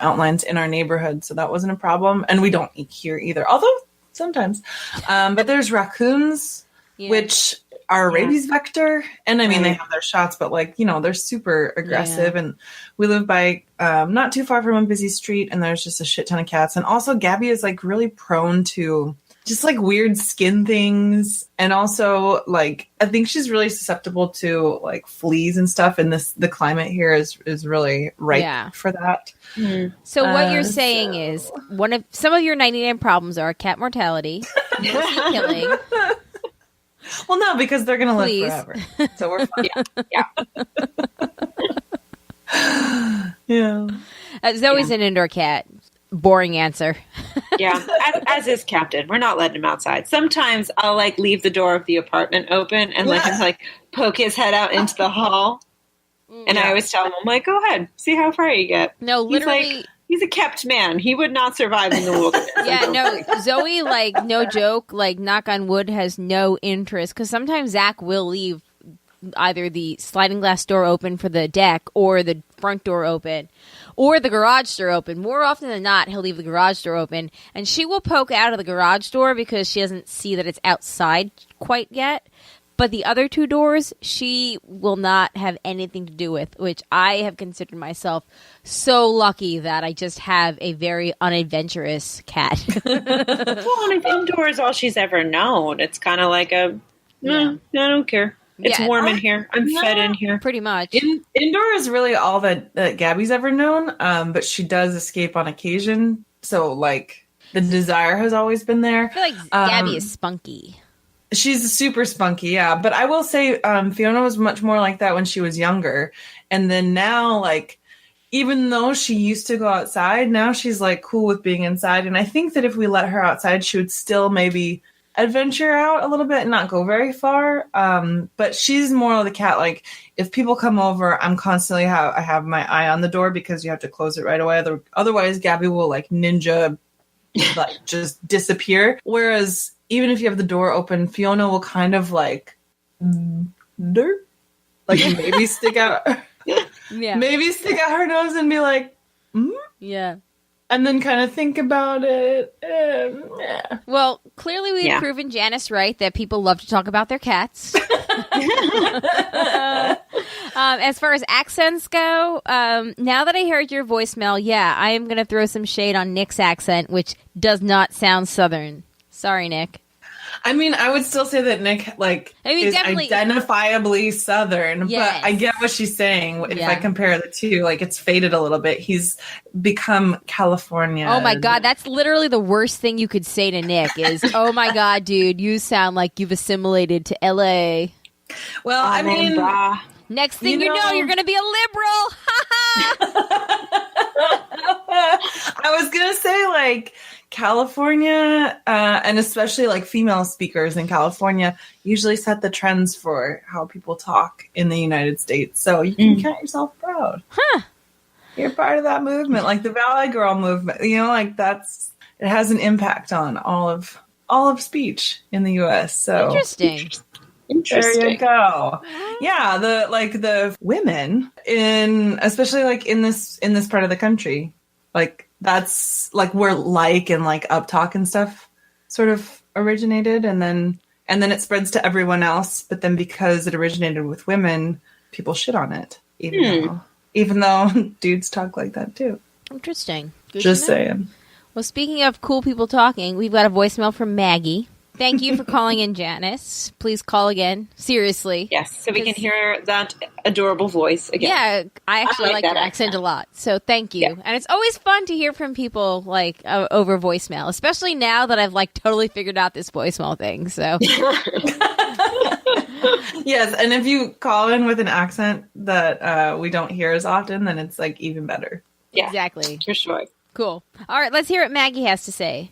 outlines in our neighborhood, so that wasn't a problem. And we don't eat here either, although sometimes. But there's raccoons. Yeah. Which are a rabies vector. And I mean, they have their shots, but like, they're super aggressive. And we live by not too far from a busy street, and there's just a shit ton of cats. And also Gabby is like really prone to just like weird skin things. And also like, I think she's really susceptible to like fleas and stuff. And the climate here is really ripe for that. Mm. So what you're saying is some of your 99 problems are cat mortality, killing. Well, no, because they're going to live forever. So we're fine. Yeah. Zoe's an indoor cat. Boring answer. Yeah, as is Captain. We're not letting him outside. Sometimes I'll like leave the door of the apartment open and let him like poke his head out into the hall. And I always tell him, I'm like, go ahead, see how far you get. No, literally. He's a kept man. He would not survive in the wilderness. Yeah, no, Zoe, like, no joke, like, knock on wood, has no interest. Because sometimes Zach will leave either the sliding glass door open for the deck or the front door open or the garage door open. More often than not, he'll leave the garage door open. And she will poke out of the garage door because she doesn't see that it's outside quite yet. But the other two doors, she will not have anything to do with, which I have considered myself so lucky that I just have a very unadventurous cat. Well, and indoor is all she's ever known. It's kind of like I don't care. It's warm in here. I'm fed in here. Pretty much. Indoor is really all that Gabby's ever known, but she does escape on occasion. So, like, the desire has always been there. I feel like Gabby is spunky. She's super spunky, yeah. But I will say Fiona was much more like that when she was younger. And then now, like, even though she used to go outside, now she's, like, cool with being inside. And I think that if we let her outside, she would still maybe adventure out a little bit and not go very far. But she's more of the cat, like, if people come over, I'm constantly I have my eye on the door because you have to close it right away. Otherwise, Gabby will, like, ninja, like, just disappear. Whereas even if you have the door open, Fiona will kind of like maybe stick out her nose and be like, yeah, and then kind of think about it. Well, clearly we've proven Janice right that people love to talk about their cats. As far as accents go, now that I heard your voicemail, I am going to throw some shade on Nick's accent, which does not sound Southern. Sorry, Nick. I mean, I would still say that Nick, is definitely identifiably Southern, yes. But I get what she's saying. If I compare the two, like, it's faded a little bit. He's become California. Oh my God, that's literally the worst thing you could say to Nick is, oh my God, dude, you sound like you've assimilated to LA. Well, I mean, next thing you know, you're going to be a liberal. I was going to say, like, California, and especially like female speakers in California, usually set the trends for how people talk in the United States. So you can count yourself proud. Huh. You're part of that movement, like the Valley Girl movement. You know, like it has an impact on all of speech in the U.S. So interesting. There you go. Yeah, the women especially like in this part of the country, like. That's like where and like up talk and stuff sort of originated, and then it spreads to everyone else. But then because it originated with women, people shit on it, even though dudes talk like that too. Interesting. Just saying. Well, speaking of cool people talking, we've got a voicemail from Maggie. Thank you for calling in, Janice. Please call again. Seriously. Yes, so we can hear that adorable voice again. Yeah, I actually like your accent a lot. So thank you. Yeah. And it's always fun to hear from people like over voicemail, especially now that I've like totally figured out this voicemail thing. So yes, and if you call in with an accent that we don't hear as often, then it's like even better. Yeah, exactly. For sure. Cool. All right, let's hear what Maggie has to say.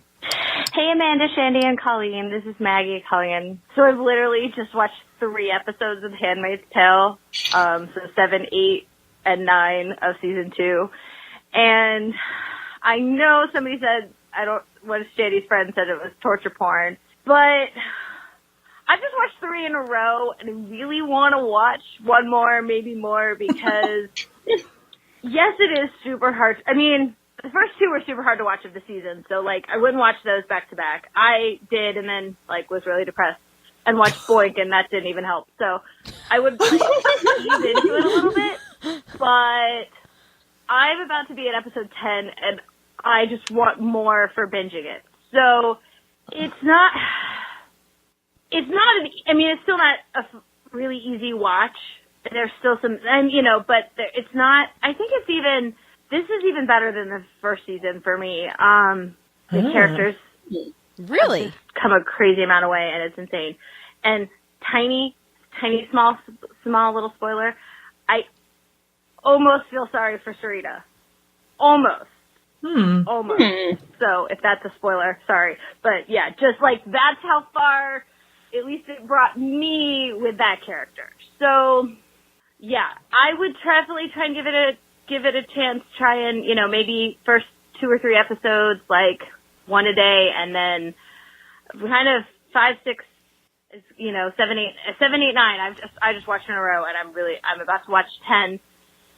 Hey, Amanda, Shandy, and Colleen. This is Maggie calling in. So I've literally just watched 3 episodes of Handmaid's Tale, so 7, 8, and 9 of season 2. And I know somebody said, one of Shandy's friends said it was torture porn, but I just watched 3 in a row, and I really want to watch one more, maybe more, because yes, it is super hard. I mean, the first 2 were super hard to watch of the season, so, like, I wouldn't watch those back to back. I did, and then, like, was really depressed and watched Boink, and that didn't even help. So I would like, ease into it a little bit, but I'm about to be at episode 10, and I just want more for binging it. So it's still not a really easy watch. There's still some, and, but it's not, I think this is even better than the first season for me. The characters really come a crazy amount away, and it's insane. And tiny, small little spoiler. I almost feel sorry for Sarita. almost. Hmm. Almost. So if that's a spoiler, sorry. But yeah, just like that's how far, at least it brought me with that character. So yeah, I would definitely try and give it a chance. Try and, you know, maybe first 2 or 3 episodes, like one a day, and then kind of 5, 6, you know, 7, 8, 9. I just watched in a row, and I'm about to watch 10.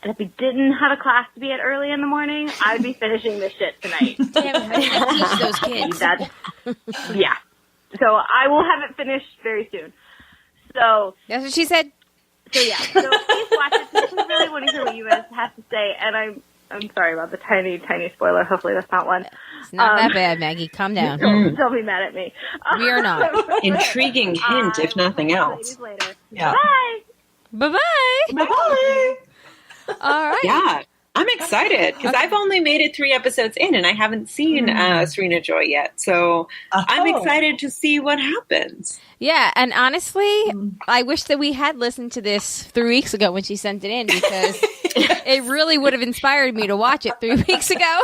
And if we didn't have a class to be at early in the morning, I'd be finishing this shit tonight. Damn, teach those kids. Yeah. So I will have it finished very soon. So That's what she said. So yeah. So please watch it. I really want to hear what you guys have to say. And I'm sorry about the tiny spoiler. Hopefully that's not one. It's not that bad, Maggie. Calm down. Don't be mad at me. We are not. Intriguing hint, if nothing else. Later. Yeah. Bye. Bye-bye. Bye. All right. Yeah, I'm excited because I've only made it 3 episodes in, and I haven't seen Serena Joy yet. So I'm excited to see what happens. Yeah, and honestly, I wish that we had listened to this 3 weeks ago when she sent it in, because it really would have inspired me to watch it 3 weeks ago.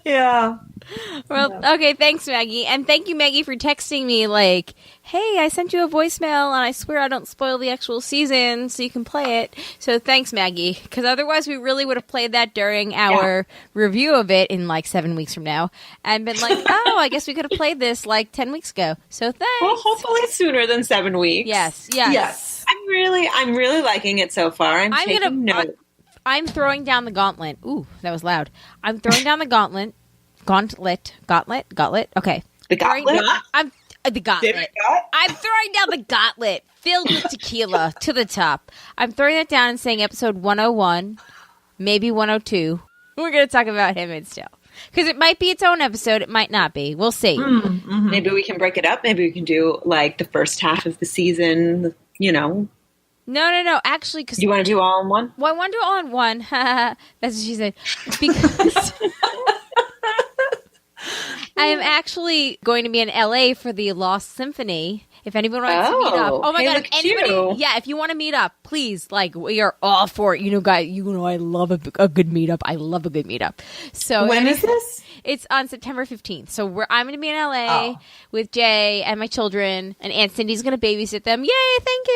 Yeah. Well, okay, thanks, Maggie. And thank you, Maggie, for texting me like, hey, I sent you a voicemail, and I swear I don't spoil the actual season, so you can play it. So thanks, Maggie, because otherwise we really would have played that during our review of it in like 7 weeks from now and been like, oh, I guess we could have played this like 10 weeks ago. So thanks. Well, hopefully sooner than 7 weeks. Yes. I'm really liking it so far. I'm taking notes. I'm throwing down the gauntlet. Ooh, that was loud. I'm throwing down the gauntlet. Gauntlet. Okay. The gauntlet? The gauntlet. I'm throwing down the gauntlet filled with tequila to the top. I'm throwing it down and saying episode 101, maybe 102. We're going to talk about Handmaid's Tale. Because it might be its own episode. It might not be. We'll see. Mm-hmm. Maybe we can break it up. Maybe we can do like the first half of the season, you know. No. Actually, because you want to do all in one? Well, I want to do all in one. That's what she said. Because I am actually going to be in LA for the Lost Symphony. If anyone wants to meet up, oh my god! If anybody, if you want to meet up, please, like, we are all for it. You know, guys, I love a good meetup. I love a good meetup. So when is this? It's on September 15th. So I'm going to be in LA with Jay and my children, and Aunt Cindy's going to babysit them. Yay! Thank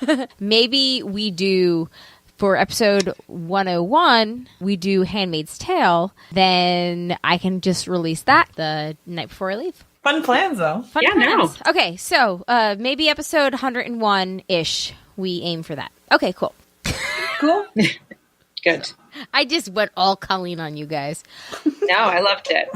you. Maybe we do. For episode 101, we do Handmaid's Tale. Then I can just release that the night before I leave. Fun plans, though. Fun plans. No. Okay, so maybe episode 101-ish, we aim for that. Okay, cool. Cool. Good. I just went all Colleen on you guys. No, I loved it.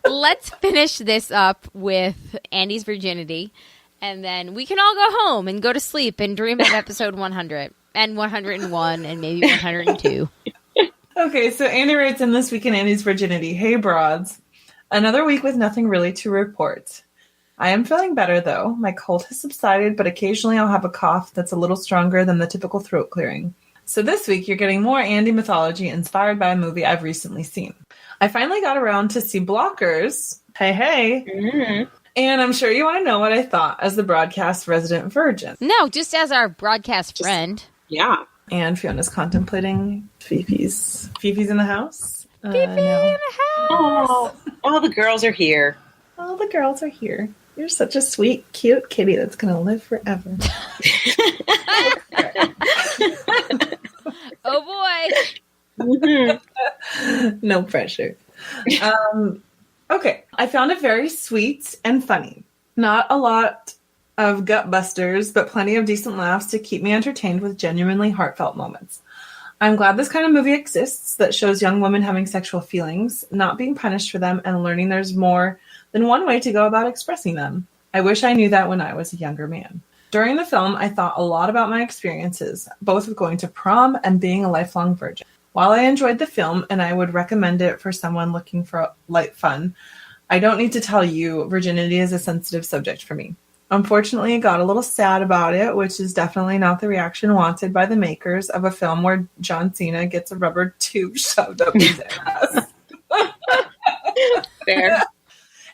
Let's finish this up with Andy's virginity, and then we can all go home and go to sleep and dream of episode 100. And 101 and maybe 102. Okay, so Andy writes in this week in Andy's virginity. Hey, broads. Another week with nothing really to report. I am feeling better, though. My cold has subsided, but occasionally I'll have a cough that's a little stronger than the typical throat clearing. So this week, you're getting more Andy mythology inspired by a movie I've recently seen. I finally got around to see Blockers. Hey. Mm-hmm. And I'm sure you want to know what I thought as the broadcast resident virgin. No, just as our broadcast friend. Yeah. And Fiona's contemplating Fifi's in the house. Fifi in the house. All the girls are here. All the girls are here. You're such a sweet, cute kitty that's going to live forever. Oh, boy. No pressure. Okay. I found it very sweet and funny. Not a lot of gut busters, but plenty of decent laughs to keep me entertained with genuinely heartfelt moments. I'm glad this kind of movie exists that shows young women having sexual feelings, not being punished for them, and learning there's more than one way to go about expressing them. I wish I knew that when I was a younger man. During the film, I thought a lot about my experiences, both with going to prom and being a lifelong virgin. While I enjoyed the film and I would recommend it for someone looking for light fun, I don't need to tell you virginity is a sensitive subject for me. Unfortunately, I got a little sad about it, which is definitely not the reaction wanted by the makers of a film where John Cena gets a rubber tube shoved up his ass. Fair.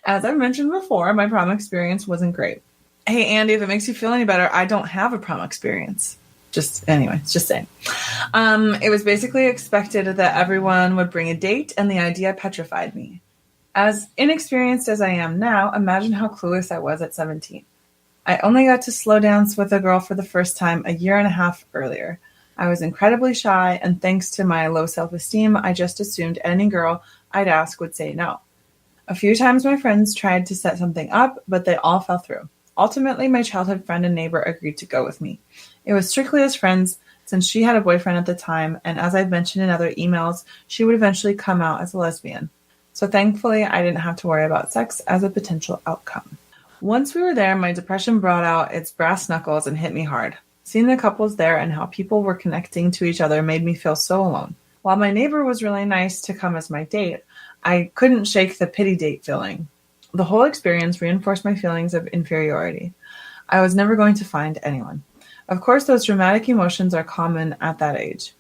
As I mentioned before, my prom experience wasn't great. Hey, Andy, if it makes you feel any better, I don't have a prom experience. Just saying. It was basically expected that everyone would bring a date, and the idea petrified me. As inexperienced as I am now, imagine how clueless I was at 17. I only got to slow dance with a girl for the first time a year and a half earlier. I was incredibly shy, and thanks to my low self-esteem, I just assumed any girl I'd ask would say no. A few times my friends tried to set something up, but they all fell through. Ultimately, my childhood friend and neighbor agreed to go with me. It was strictly as friends, since she had a boyfriend at the time, and as I've mentioned in other emails, she would eventually come out as a lesbian. So thankfully, I didn't have to worry about sex as a potential outcome. Once we were there, my depression brought out its brass knuckles and hit me hard. Seeing the couples there and how people were connecting to each other made me feel so alone. While my neighbor was really nice to come as my date, I couldn't shake the pity date feeling. The whole experience reinforced my feelings of inferiority. I was never going to find anyone. Of course, those dramatic emotions are common at that age.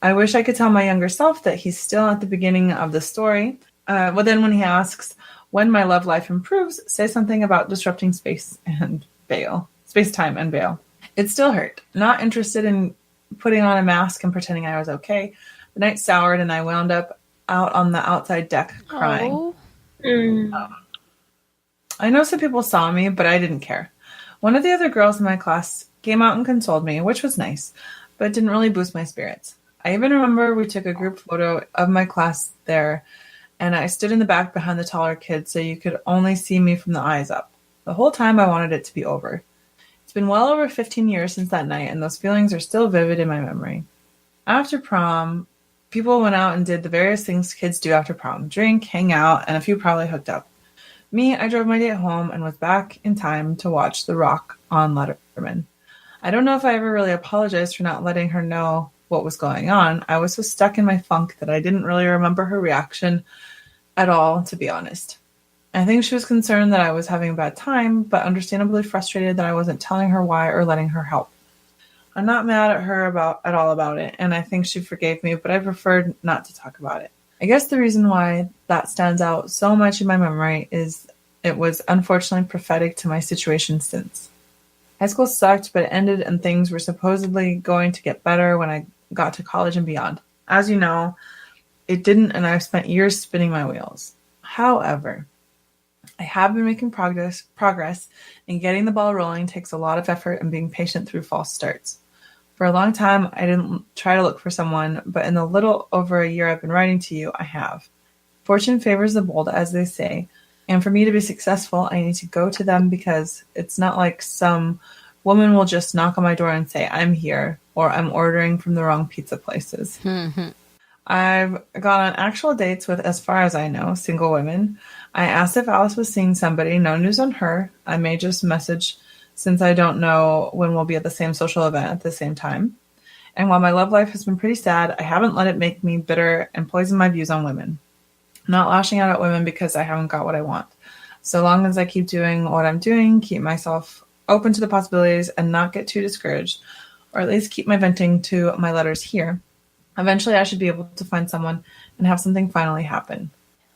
I wish I could tell my younger self that he's still at the beginning of the story. Well, then when he asks when my love life improves, say something about disrupting space-time and bail. It still hurt. Not interested in putting on a mask and pretending I was okay. The night soured and I wound up out on the outside deck crying. I know some people saw me, but I didn't care. One of the other girls in my class came out and consoled me, which was nice, but it didn't really boost my spirits. I even remember we took a group photo of my class there, and I stood in the back behind the taller kids so you could only see me from the eyes up. The whole time I wanted it to be over. It's been well over 15 years since that night, and those feelings are still vivid in my memory. After prom, people went out and did the various things kids do after prom. Drink, hang out, and a few probably hooked up. Me, I drove my date home and was back in time to watch The Rock on Letterman. I don't know if I ever really apologized for not letting her know what was going on. I was so stuck in my funk that I didn't really remember her reaction at all, to be honest. I think she was concerned that I was having a bad time, but understandably frustrated that I wasn't telling her why or letting her help. I'm not mad at her at all about it, and I think she forgave me, but I preferred not to talk about it. I guess the reason why that stands out so much in my memory is it was unfortunately prophetic to my situation since. High school sucked, but it ended and things were supposedly going to get better when I got to college and beyond. As you know, it didn't, and I've spent years spinning my wheels. However, I have been making progress, and getting the ball rolling takes a lot of effort and being patient through false starts. For a long time, I didn't try to look for someone, but in the little over a year I've been writing to you, I have. Fortune favors the bold, as they say, and for me to be successful, I need to go to them because it's not like some woman will just knock on my door and say, I'm here, or I'm ordering from the wrong pizza places. I've gone on actual dates with, as far as I know, single women. I asked if Alice was seeing somebody. No news on her. I may just message since I don't know when we'll be at the same social event at the same time. And while my love life has been pretty sad, I haven't let it make me bitter and poison my views on women. I'm not lashing out at women because I haven't got what I want. So long as I keep doing what I'm doing, keep myself open to the possibilities and not get too discouraged, or at least keep my venting to my letters here, eventually I should be able to find someone and have something finally happen.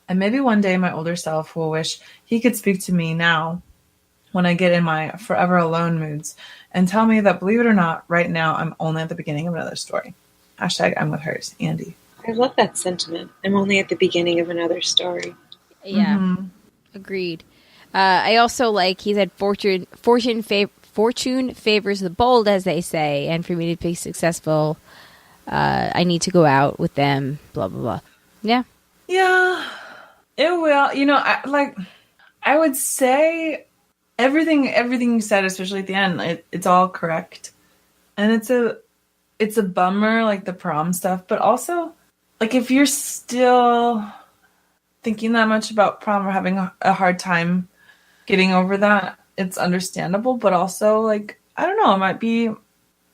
And maybe one day my older self will wish he could speak to me now when I get in my forever alone moods and tell me that, believe it or not, right now I'm only at the beginning of another story. # I'm with hers, Andy. I love that sentiment. I'm only at the beginning of another story. Yeah, agreed. I also like, he said, fortune favors the bold, as they say, and for me to be successful, I need to go out with them, blah, blah, blah. Yeah. Yeah, it will. You know, I would say everything you said, especially at the end, it's all correct. And it's a bummer, like the prom stuff, but also, like, if you're still thinking that much about prom or having a hard time getting over that, it's understandable, but also, like, I don't know, it might be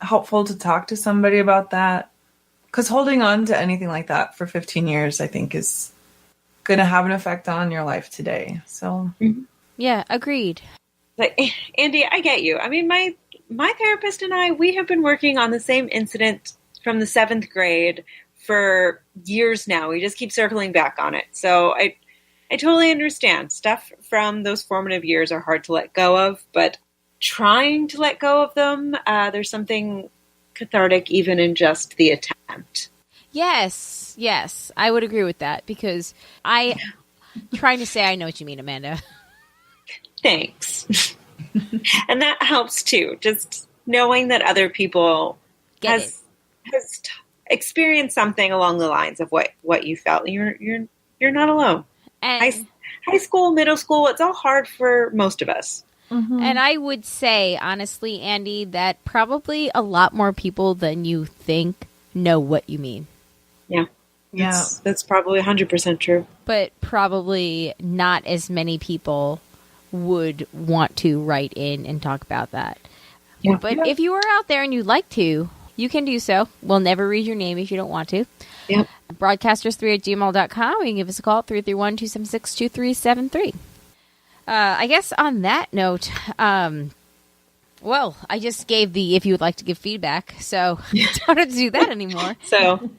helpful to talk to somebody about that, because holding on to anything like that for 15 years, I think, is going to have an effect on your life today. So, yeah, agreed. Like, Andy, I get you. I mean, my therapist and I, we have been working on the same incident from the 7th grade for years now. We just keep circling back on it. So I totally understand. Stuff from those formative years are hard to let go of, but trying to let go of them, there's something cathartic even in just the attempt. Yes, I would agree with that because trying to say I know what you mean, Amanda. Thanks. And that helps too. Just knowing that other people has experienced something along the lines of what you felt. You're not alone. And high school, middle school, it's all hard for most of us. Mm-hmm. And I would say, honestly, Andy, that probably a lot more people than you think know what you mean. Yeah. Yeah. That's probably 100% true. But probably not as many people would want to write in and talk about that. Yeah. But if you are out there and you'd like to, you can do so. We'll never read your name if you don't want to. Yep. Broadcasters3@gmail.com. You can give us a call at 331-276-2373. I guess on that note, well, I just gave the if you would like to give feedback, so don't have to do that anymore. So,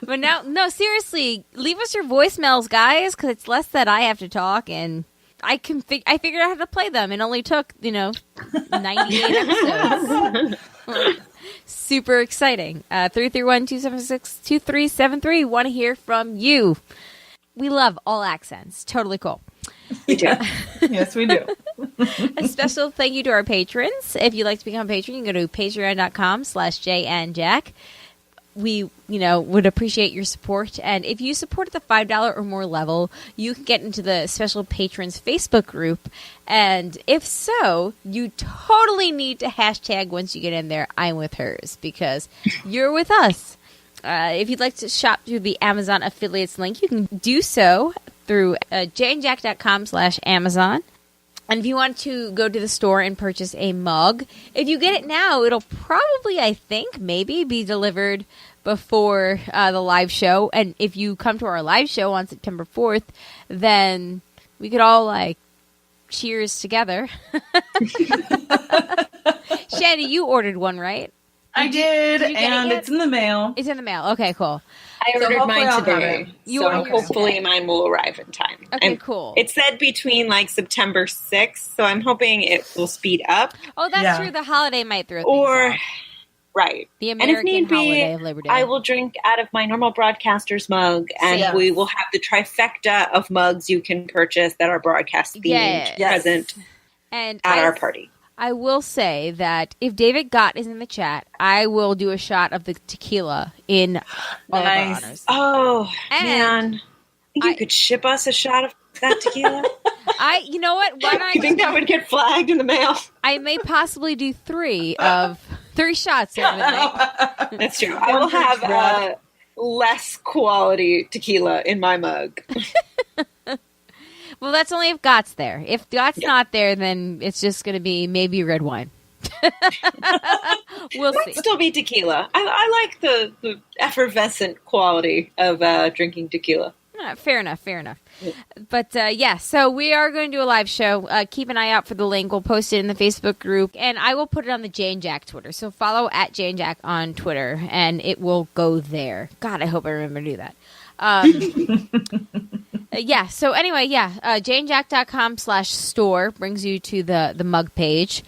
But now, no, seriously, leave us your voicemails, guys, because it's less that I have to talk, and I figured out how to play them. It only took, 98 episodes. Super exciting. 331-276-2373. Want to hear from you. We love all accents. Totally cool. we do. Yes, we do. A special thank you to our patrons. If you'd like to become a patron, you can go to patreon.com/JandJack. We, would appreciate your support. And if you support at the $5 or more level, you can get into the special patrons Facebook group. And if so, you totally need to hashtag once you get in there, I'm with hers, because you're with us. If you'd like to shop through the Amazon affiliates link, you can do so through jandjack.com/Amazon. And if you want to go to the store and purchase a mug, if you get it now, it'll probably, I think, maybe be delivered before the live show. And if you come to our live show on September 4th, then we could all, cheers together. Shandy, you ordered one, right? I did, and it's in the mail. It's in the mail. Okay, cool. I ordered hopefully mine I'll have today. it. You So ordered yours hopefully today. mine will arrive in time. Okay, cool. It said between September 6th, so I'm hoping it will speed up. Oh, that's Yeah. true. The holiday might throw things Or, off. right. The And if American need holiday be, of Labor Day. I will drink out of my normal broadcaster's mug, and Yes. we will have the trifecta of mugs you can purchase that are broadcast themed Yes. present and at our party. I will say that if David Gott is in the chat, I will do a shot of the tequila in all of our Nice. honors. Oh, And man. You could ship us a shot of that tequila? You know what? Why don't You think that would get flagged in the mail? I may possibly do three shots over the night. That's true. I will have less quality tequila in my mug. Well, that's only if Gott's there. If Gott's not there, then it's just going to be maybe red wine. We'll see. Still be tequila. I like the effervescent quality of drinking tequila. Fair enough. But so we are going to do a live show. Keep an eye out for the link. We'll post it in the Facebook group, and I will put it on the Jay and Jack Twitter. So follow at Jay and Jack on Twitter, and it will go there. God, I hope I remember to do that. So anyway, janejack.com/store brings you to the mug page.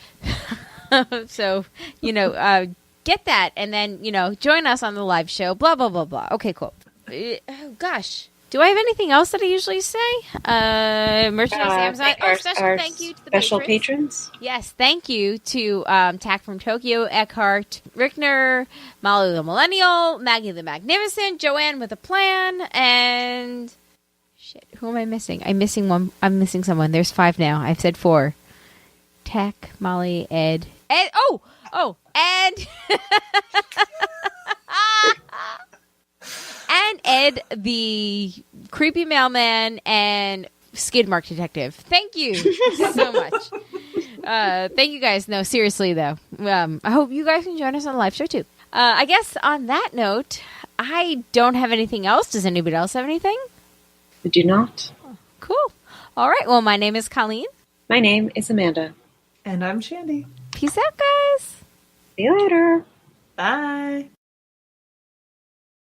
So, get that and then, join us on the live show, blah, blah, blah, blah. Okay, cool. Oh, gosh. Do I have anything else that I usually say? Merchandise Amazon. Special thank you to the special patrons. patrons. Yes, thank you to Tack from Tokyo, Eckhart, Rickner, Molly the Millennial, Maggie the Magnificent, Joanne with a Plan, and shit, who am I missing? I'm missing one. I'm missing someone. There's 5 now. I've said 4. Tack, Molly, Ed. And and Ed, the creepy mailman and skid mark detective. Thank you so much. Thank you guys. No, seriously though. I hope you guys can join us on the live show too. I guess on that note, I don't have anything else. Does anybody else have anything? I do not. Cool. All right. Well, my name is Colleen. My name is Amanda. And I'm Shandy. Peace out, guys. See you later. Bye.